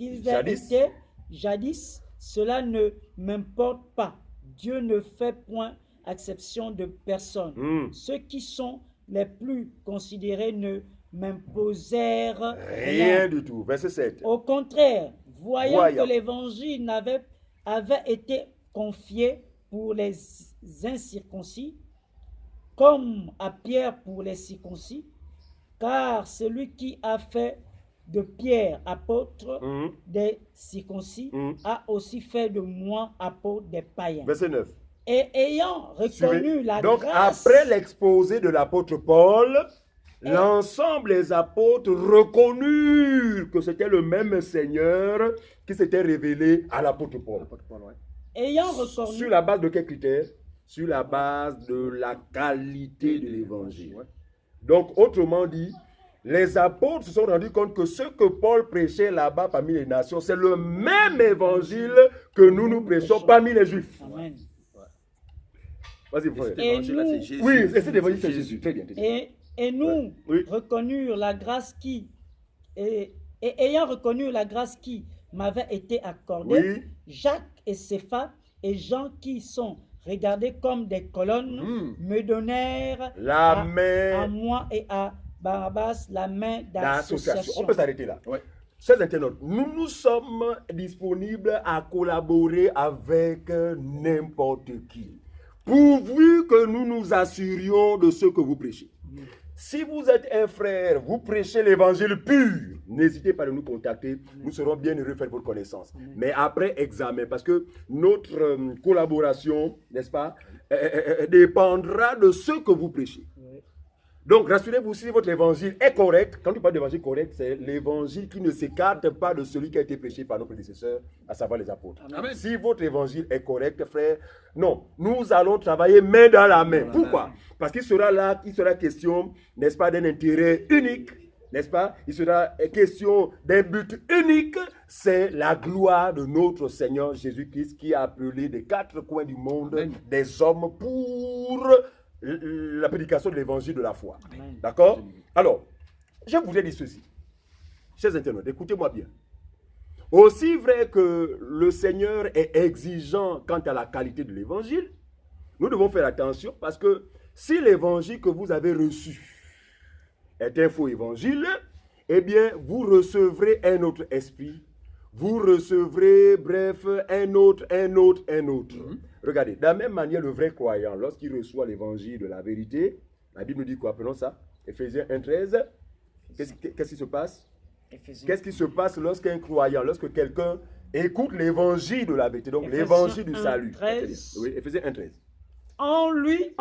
jadis, cela ne m'importe pas. Dieu ne fait point exception de personne. Ceux qui sont les plus considérés ne m'imposèrent rien du tout. Verset 7. Au contraire, voyant que l'évangile avait été confié pour les incirconcis, comme à Pierre pour les circoncis, car celui qui a fait de Pierre apôtre des circoncis a aussi fait de moi apôtre des païens. Verset 9. Et ayant reconnu la donc, grâce... après l'exposé de l'apôtre Paul, l'ensemble des apôtres reconnurent que c'était le même Seigneur qui s'était révélé à l'apôtre Paul. Ayant reconnu... Sur la base de quels critères? Sur la base de la qualité de l'évangile. Donc, autrement dit, les apôtres se sont rendus compte que ce que Paul prêchait là-bas parmi les nations, c'est le même évangile que nous prêchons parmi les Juifs. Amen. Vas-y, frère. Oui, et cet évangile, c'est Jésus. Très bien. Et nous reconnurent la grâce qui... Et ayant reconnu la grâce qui m'avait été accordée, Jacques et Cépha et Jean qui sont regardés comme des colonnes me donnèrent la main à moi et à Barnabas la main d'association. On peut s'arrêter là. Chers internautes, nous sommes disponibles à collaborer avec n'importe qui, pourvu que nous nous assurions de ce que vous prêchez. Si vous êtes un frère, vous prêchez l'évangile pur, n'hésitez pas à nous contacter. Nous serons bien heureux de faire votre connaissance. Mais après examen, parce que notre collaboration, n'est-ce pas, dépendra de ce que vous prêchez. Donc, rassurez-vous, si votre évangile est correct, quand on parle d'évangile correct, c'est l'évangile qui ne s'écarte pas de celui qui a été prêché par nos prédécesseurs, à savoir les apôtres. Amen. Si votre évangile est correct, frère, non, nous allons travailler main dans la main. Pourquoi? Parce qu'il sera là, il sera question, n'est-ce pas, d'un intérêt unique, n'est-ce pas? Il sera question d'un but unique, c'est la gloire de notre Seigneur Jésus-Christ qui a appelé des quatre coins du monde des hommes pour la prédication de l'évangile de la foi. D'accord? Alors, je voudrais dire ceci. Chers internautes, écoutez-moi bien. Aussi vrai que le Seigneur est exigeant quant à la qualité de l'évangile, nous devons faire attention parce que si l'évangile que vous avez reçu est un faux évangile, eh bien, vous recevrez un autre esprit. Vous recevrez, bref, un autre. Regardez, de la même manière, le vrai croyant, lorsqu'il reçoit l'évangile de la vérité, la Bible nous dit quoi? Appelons ça Éphésiens 1,13. Qu'est-ce qui se passe? Qu'est-ce qui se passe lorsqu'un croyant, lorsque quelqu'un écoute l'évangile de la vérité, donc l'évangile du salut? 13. Oui, Éphésiens 1,13. En lui,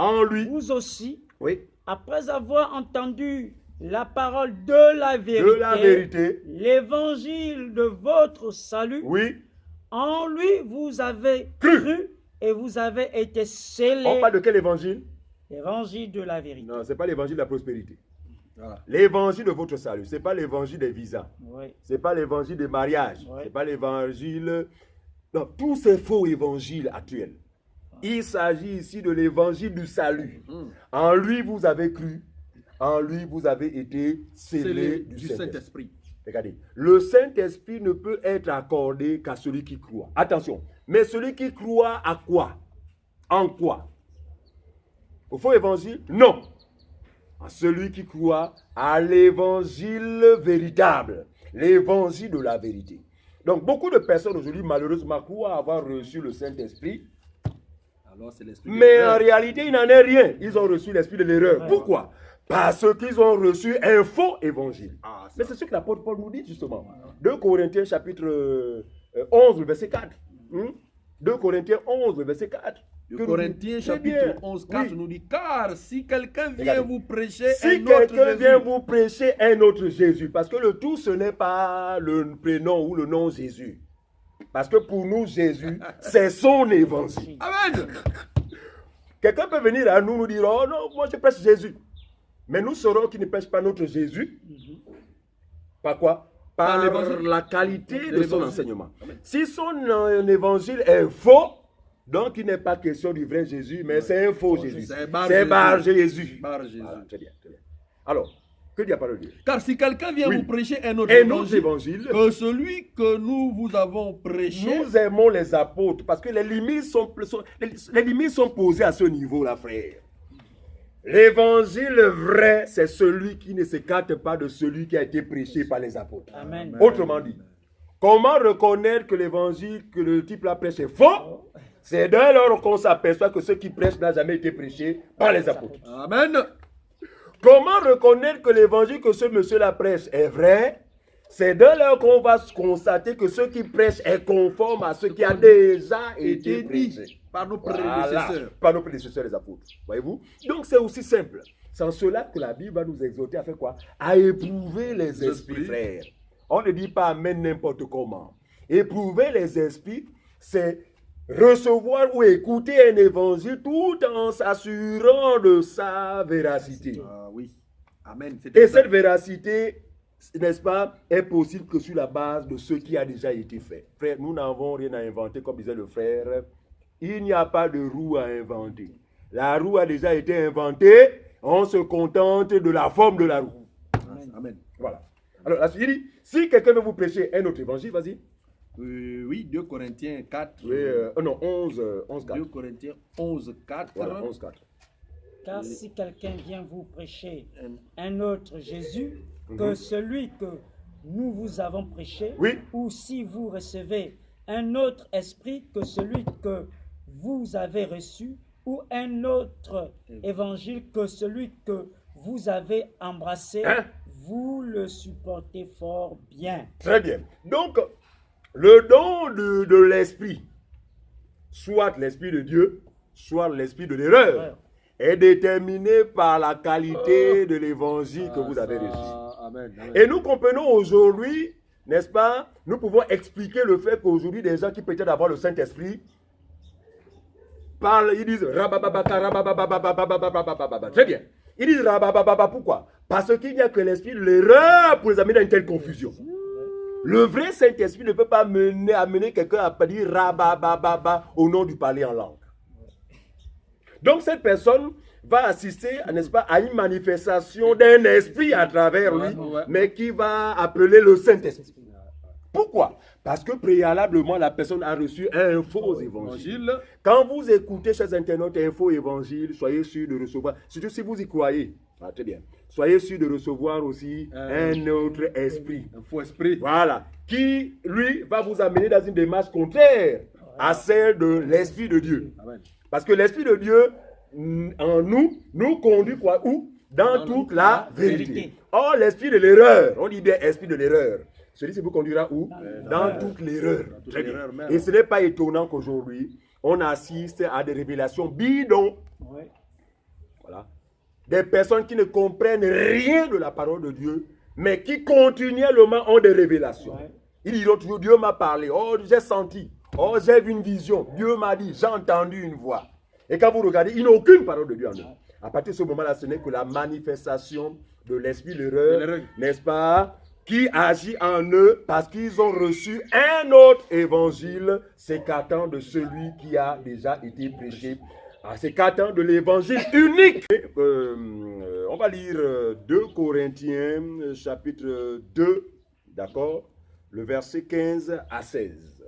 vous aussi, oui, après avoir entendu la parole de la vérité, l'évangile de votre salut, oui, en lui vous avez cru et vous avez été scellés. On parle de quel évangile? L'évangile de la vérité. Non, ce n'est pas l'évangile de la prospérité. Voilà. L'évangile de votre salut, ce n'est pas l'évangile des visas. Oui. Ce n'est pas l'évangile des mariages. Oui. Ce n'est pas l'évangile... Non, tous ces faux évangiles actuels. Il s'agit ici de l'évangile du salut. En lui, vous avez cru. En lui, vous avez été scellés du Saint-Esprit. Regardez, le Saint-Esprit ne peut être accordé qu'à celui qui croit. Attention, mais celui qui croit à quoi? En quoi? Au faux évangile? Non. À celui qui croit à l'évangile véritable, l'évangile de la vérité. Donc, beaucoup de personnes aujourd'hui, malheureusement, croient avoir reçu le Saint-Esprit, mais en réalité, il n'en est rien. Ils ont reçu l'esprit de l'erreur. Pourquoi? Parce qu'ils ont reçu un faux évangile. Mais c'est ce que l'apôtre Paul nous dit justement. 2 Corinthiens chapitre 11, verset 4. 2 Corinthiens 11, verset 4. 2 Corinthiens chapitre 11, 4 nous dit, car si quelqu'un vient vous prêcher un autre Jésus, parce que le tout ce n'est pas le prénom ou le nom Jésus. Parce que pour nous, Jésus, c'est son évangile. Amen. Quelqu'un peut venir à nous dire, oh non, moi je prêche Jésus. Mais nous saurons qu'il ne prêche pas notre Jésus. Par quoi? Par la qualité de son enseignement. Si son évangile est faux, donc il n'est pas question du vrai Jésus, mais c'est un faux Jésus. C'est Bar Jésus. Bar Jésus. Voilà, très bien, très bien. Alors, que dit la parole de Dieu? Car si quelqu'un vient vous prêcher un autre évangile que celui que nous vous avons prêché, nous aimons les apôtres parce que les limites sont posées à ce niveau-là, frère. L'évangile vrai, c'est celui qui ne s'écarte pas de celui qui a été prêché par les apôtres. Amen. Autrement dit, comment reconnaître que l'évangile que le type là prêche est faux? C'est dès lors qu'on s'aperçoit que ce qui prêche n'a jamais été prêché par les apôtres. Amen. Comment reconnaître que l'évangile que ce monsieur-là prêche est vrai? C'est dès lors qu'on va constater que ce qui prêche est conforme à ce qui a déjà été prêché par nos prédécesseurs. Par nos prédécesseurs, les apôtres. Voyez-vous? Donc c'est aussi simple. C'est en cela que la Bible va nous exhorter à faire quoi? À éprouver les esprits, frères. On ne dit pas amen n'importe comment. Éprouver les esprits, c'est recevoir ou écouter un évangile tout en s'assurant de sa véracité. Oui. Amen. Et cette véracité, n'est-ce pas, est possible que sur la base de ce qui a déjà été fait. Frère, nous n'avons rien à inventer, comme disait le frère. Il n'y a pas de roue à inventer. La roue a déjà été inventée. On se contente de la forme de la roue. Amen. Voilà. Alors, là, il dit, si quelqu'un veut vous prêcher un autre évangile, vas-y. Oui, 2 Corinthiens 4. Oui, non, 11, 4. 2 Corinthiens 11, 4. Voilà, 11, 4. Car si quelqu'un vient vous prêcher un autre Jésus que celui que nous vous avons prêché, ou si vous recevez un autre esprit que celui que vous avez reçu, ou un autre évangile que celui que vous avez embrassé, Hein? vous le supportez fort bien. Très bien. Donc, le don de l'esprit, soit l'esprit de Dieu, soit l'esprit de l'erreur, est déterminé par la qualité de l'évangile que vous avez reçu. Amen. Et nous comprenons aujourd'hui, n'est-ce pas, nous pouvons expliquer le fait qu'aujourd'hui, des gens qui prétendent avoir le Saint-Esprit parlent, ils disent rabababaka, rababababababababababababa. Très bien. Ils disent rababababa, pourquoi? Parce qu'il n'y a que l'esprit de l'erreur pour les amener dans une telle confusion. Le vrai Saint-Esprit ne peut pas amener quelqu'un à dire rababababa au nom du parler en langue. Donc cette personne va assister, n'est-ce pas, à une manifestation d'un esprit à travers lui, mais qui va appeler le Saint-Esprit. Pourquoi? Parce que préalablement, la personne a reçu un faux évangile. Quand vous écoutez, chers internautes, un faux évangile, soyez sûr de recevoir, surtout si vous y croyez, très bien, soyez sûr de recevoir aussi un autre esprit. Un faux esprit. Voilà. Qui, lui, va vous amener dans une démarche contraire à celle de l'Esprit de Dieu. Amen. Parce que l'Esprit de Dieu, en nous, nous conduit quoi? Où? Dans toute la vérité. Or, l'esprit de l'erreur, on dit bien esprit de l'erreur. Celui-ci vous conduira où? Dans toute l'erreur. Très bien. Et ce n'est pas étonnant qu'aujourd'hui, on assiste à des révélations bidons. Voilà. Des personnes qui ne comprennent rien de la parole de Dieu, mais qui continuellement ont des révélations. Ils diront toujours, Dieu m'a parlé, oh j'ai senti, oh j'ai vu une vision, Dieu m'a dit, j'ai entendu une voix. Et quand vous regardez, ils n'ont aucune parole de Dieu en eux. À partir de ce moment-là, ce n'est que la manifestation de l'esprit de l'erreur, n'est-ce pas, qui agit en eux parce qu'ils ont reçu un autre évangile s'écartant de celui qui a déjà été prêché, s'écartant de l'évangile unique. On va lire 2 Corinthiens, chapitre 2, d'accord, le verset 15 à 16.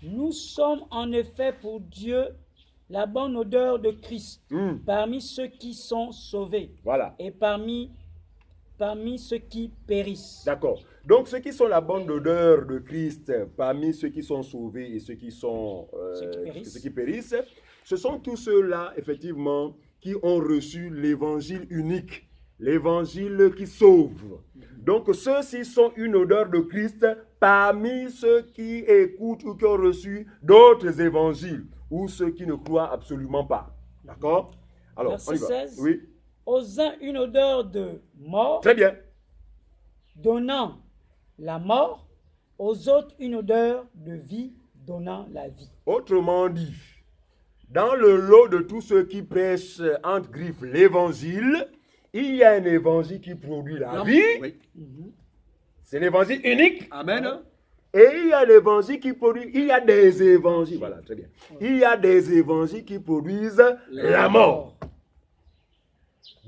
Nous sommes en effet pour Dieu la bonne odeur de Christ parmi ceux qui sont sauvés et parmi ceux qui périssent. D'accord. Donc ceux qui sont la bonne odeur de Christ parmi ceux qui sont sauvés et ceux qui sont ceux qui périssent, ce sont tous ceux-là, effectivement, qui ont reçu l'évangile unique, l'évangile qui sauve. Donc ceux-ci sont une odeur de Christ parmi ceux qui écoutent ou qui ont reçu d'autres évangiles ou ceux qui ne croient absolument pas. D'accord? Alors, verset on y va. 16. Oui. Aux uns une odeur de mort, Très bien. donnant la mort, aux autres une odeur de vie, donnant la vie. Autrement dit, dans le lot de tous ceux qui prêchent entre griffes l'évangile, il y a un évangile qui produit la vie. Oui. C'est l'évangile unique. Amen. Et il y a l'évangile qui produit, il y a des évangiles, voilà, très bien. Il y a des évangiles qui produisent la mort.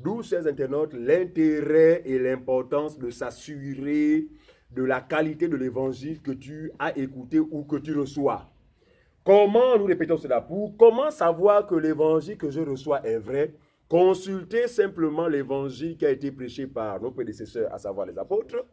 D'où, chers internautes, l'intérêt et l'importance de s'assurer de la qualité de l'évangile que tu as écouté ou que tu reçois. Comment, nous répétons cela, comment savoir que l'évangile que je reçois est vrai? Consultez simplement l'évangile qui a été prêché par nos prédécesseurs, à savoir les apôtres.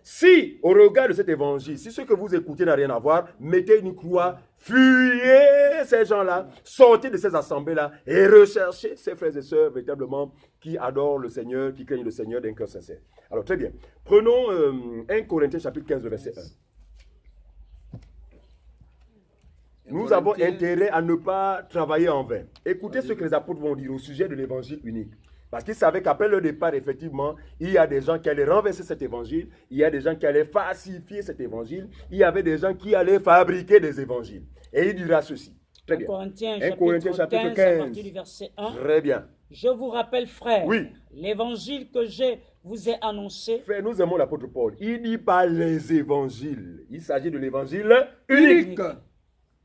Si, au regard de cet évangile, si ce que vous écoutez n'a rien à voir, mettez une croix, fuyez ces gens-là, sortez de ces assemblées-là et recherchez ces frères et sœurs véritablement qui adorent le Seigneur, qui craignent le Seigneur d'un cœur sincère. Alors très bien, prenons 1 Corinthiens chapitre 15, verset 1. Nous avons intérêt à ne pas travailler en vain. Écoutez ce que les apôtres vont dire au sujet de l'évangile unique. Parce qu'ils savaient qu'après le départ, effectivement, il y a des gens qui allaient renverser cet évangile, il y a des gens qui allaient falsifier cet évangile, il y avait des gens qui allaient fabriquer des évangiles. Et il dira ceci. Très bien. 1 Corinthiens chapitre 15, à partir du verset 1. Très bien. Je vous rappelle, frères, oui, l'évangile que je vous ai annoncé. Frère, nous aimons l'apôtre Paul. Il dit pas les évangiles. Il s'agit de l'évangile unique.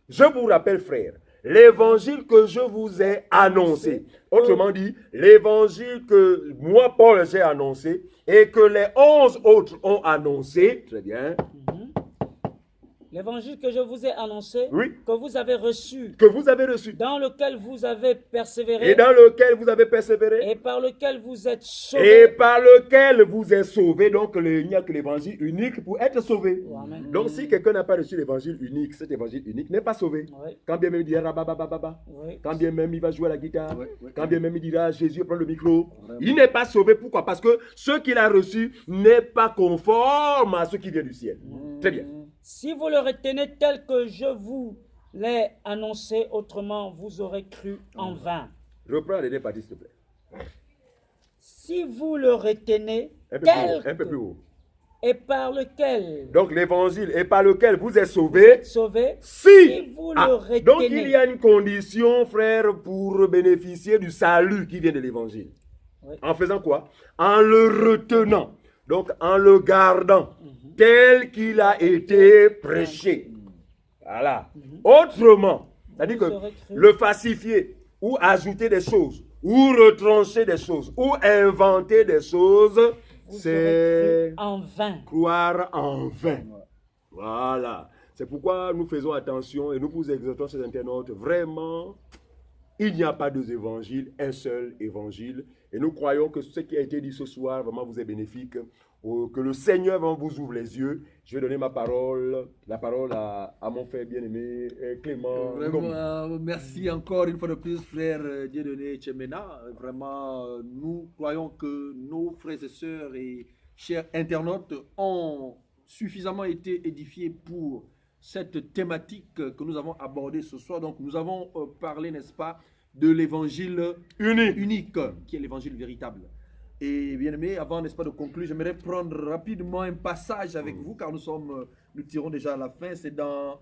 Je vous rappelle, frères, l'évangile que je vous ai annoncé. Autrement dit, l'évangile que moi, Paul, j'ai annoncé et que les 11 autres ont annoncé. Très bien. L'évangile que je vous ai annoncé, oui, que vous avez reçu, que vous avez reçu dans lequel vous avez persévéré et dans lequel vous avez persévéré et par lequel vous êtes et sauvés. par lequel vous êtes sauvé. Donc, il n'y a que l'évangile unique pour être sauvé. Amen. Donc, si quelqu'un n'a pas reçu l'évangile unique, cet évangile unique n'est pas sauvé. Oui, Quand bien même il dira rababababa, oui. quand bien même il va jouer à la guitare, Oui, oui. quand bien même il dira Jésus prend le micro, Vraiment. il n'est pas sauvé. Pourquoi? Parce que ce qu'il a reçu n'est pas conforme à ce qui vient du ciel. Très bien. Si vous le retenez tel que je vous l'ai annoncé, autrement vous aurez cru en vain. Reprends la dernière partie, s'il te plaît. Si vous le retenez Un peu plus tel haut. Un peu plus que haut. et par lequel Donc, l'évangile est par lequel vous êtes sauvés. sauvé, Si. vous Ah, le retenez. donc, il y a une condition, frère, pour bénéficier du salut qui vient de l'évangile. Oui. En faisant quoi? En le retenant. Donc, en le gardant tel qu'il a été prêché. Voilà. Autrement, c'est-à-dire Vous que aurez cru. le falsifier ou ajouter des choses ou retrancher des choses ou inventer des choses, Vous aurez c'est cru en vain. croire en vain. Voilà. C'est pourquoi nous faisons attention et nous vous exhortons, ces internautes, vraiment, il n'y a pas deux évangiles, un seul évangile. Et nous croyons que ce qui a été dit ce soir vraiment vous est bénéfique. Que le Seigneur vraiment vous ouvre les yeux. Je vais donner la parole à mon frère bien-aimé Clément. Vraiment, merci encore une fois de plus, frère Dieudonné Tchemena. Vraiment, nous croyons que nos frères et sœurs et chers internautes ont suffisamment été édifiés pour cette thématique que nous avons abordée ce soir. Donc, nous avons parlé, n'est-ce pas, de l'évangile unique, qui est l'évangile véritable. Et bien aimé, avant, n'est-ce pas, de conclure, j'aimerais prendre rapidement un passage avec vous, car nous tirons déjà à la fin. C'est dans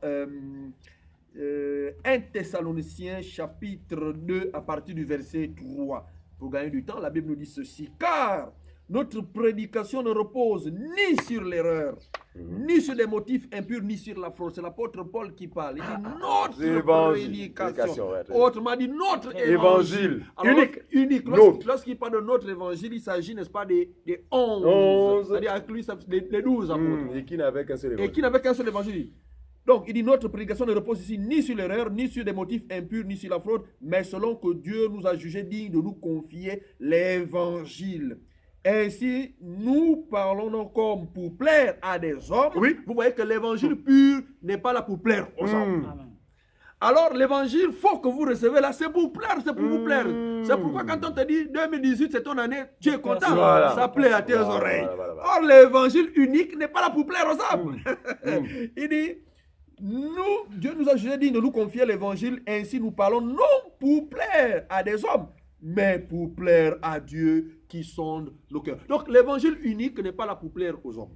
1 Thessaloniciens chapitre 2 à partir du verset 3. Pour gagner du temps, la Bible nous dit ceci. Car notre prédication ne repose ni sur l'erreur, ni sur des motifs impurs, ni sur la fraude. C'est l'apôtre Paul qui parle. Il dit notre prédication. Autrement dit, notre évangile. Alors, unique. Lorsqu'il parle de notre évangile, il s'agit, n'est-ce pas, des 11. C'est-à-dire avec lui, les 12 apôtres. Et qui n'avait qu'un seul évangile. Et qui n'avait qu'un seul évangile. Donc, il dit, notre prédication ne repose ici ni sur l'erreur, ni sur des motifs impurs, ni sur la fraude, mais selon que Dieu nous a jugé dignes de nous confier l'évangile. Ainsi, nous parlons non comme pour plaire à des hommes. Oui. Vous voyez que l'évangile pur n'est pas là pour plaire aux hommes. Amen. Alors, l'évangile, faut que vous recevez là, c'est pour plaire, c'est pour vous plaire. C'est pourquoi quand on te dit 2018, c'est ton année, tu es content. Voilà. Ça plaît à tes oreilles. Voilà. Or, l'évangile unique n'est pas là pour plaire aux hommes. Il dit, Dieu nous a jugé digne de nous confier l'évangile, ainsi nous parlons non pour plaire à des hommes, mais pour plaire à Dieu qui sonde nos cœurs. Donc l'évangile unique n'est pas là pour plaire aux hommes.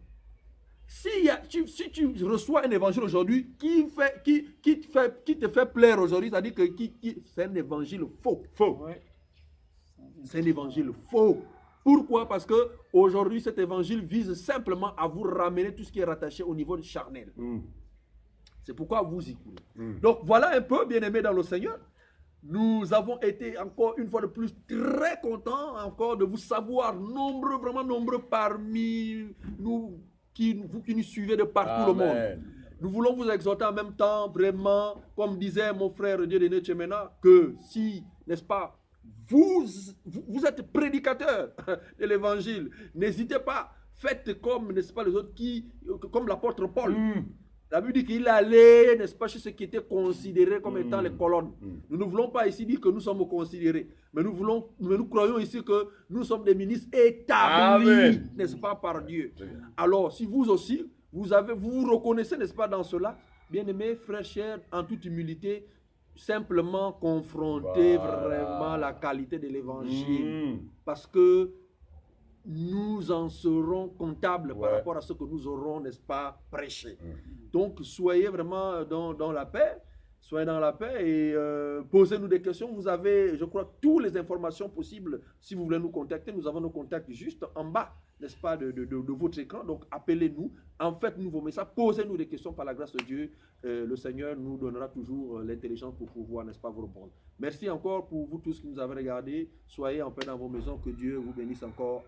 Si tu reçois un évangile aujourd'hui qui te fait plaire aujourd'hui, c'est-à-dire que c'est un évangile faux. Oui. C'est un évangile faux. Pourquoi? Parce que aujourd'hui cet évangile vise simplement à vous ramener tout ce qui est rattaché au niveau charnel. C'est pourquoi vous y courez. Donc voilà un peu, bien-aimés dans le Seigneur. Nous avons été encore une fois de plus très contents encore de vous savoir nombreux, vraiment nombreux parmi nous, vous qui nous suivez de partout le monde. Nous voulons vous exhorter en même temps, vraiment, comme disait mon frère Dieudonné Tchemena, que si, n'est-ce pas, vous êtes prédicateur de l'évangile, n'hésitez pas, faites comme, n'est-ce pas, les autres comme l'apôtre Paul. La Bible dit qu'il allait, n'est-ce pas, chez ceux qui étaient considérés comme étant les colonnes. Nous ne voulons pas ici dire que nous sommes considérés, mais nous croyons ici que nous sommes des ministres établis, n'est-ce pas, par Dieu. Alors, si vous aussi, vous vous reconnaissez, n'est-ce pas, dans cela, bien-aimés, frères, chers, en toute humilité, simplement confronter vraiment la qualité de l'évangile. Parce que nous en serons comptables par rapport à ce que nous aurons, n'est-ce pas, prêché. Donc, soyez vraiment dans la paix. Soyez dans la paix et posez-nous des questions. Vous avez, je crois, toutes les informations possibles. Si vous voulez nous contacter, nous avons nos contacts juste en bas, n'est-ce pas, de votre écran. Donc, appelez-nous. En faites-nous vos messages. Posez-nous des questions par la grâce de Dieu. Le Seigneur nous donnera toujours l'intelligence pour pouvoir, n'est-ce pas, vous répondre. Merci encore pour vous tous qui nous avez regardés. Soyez en paix dans vos maisons. Que Dieu vous bénisse encore.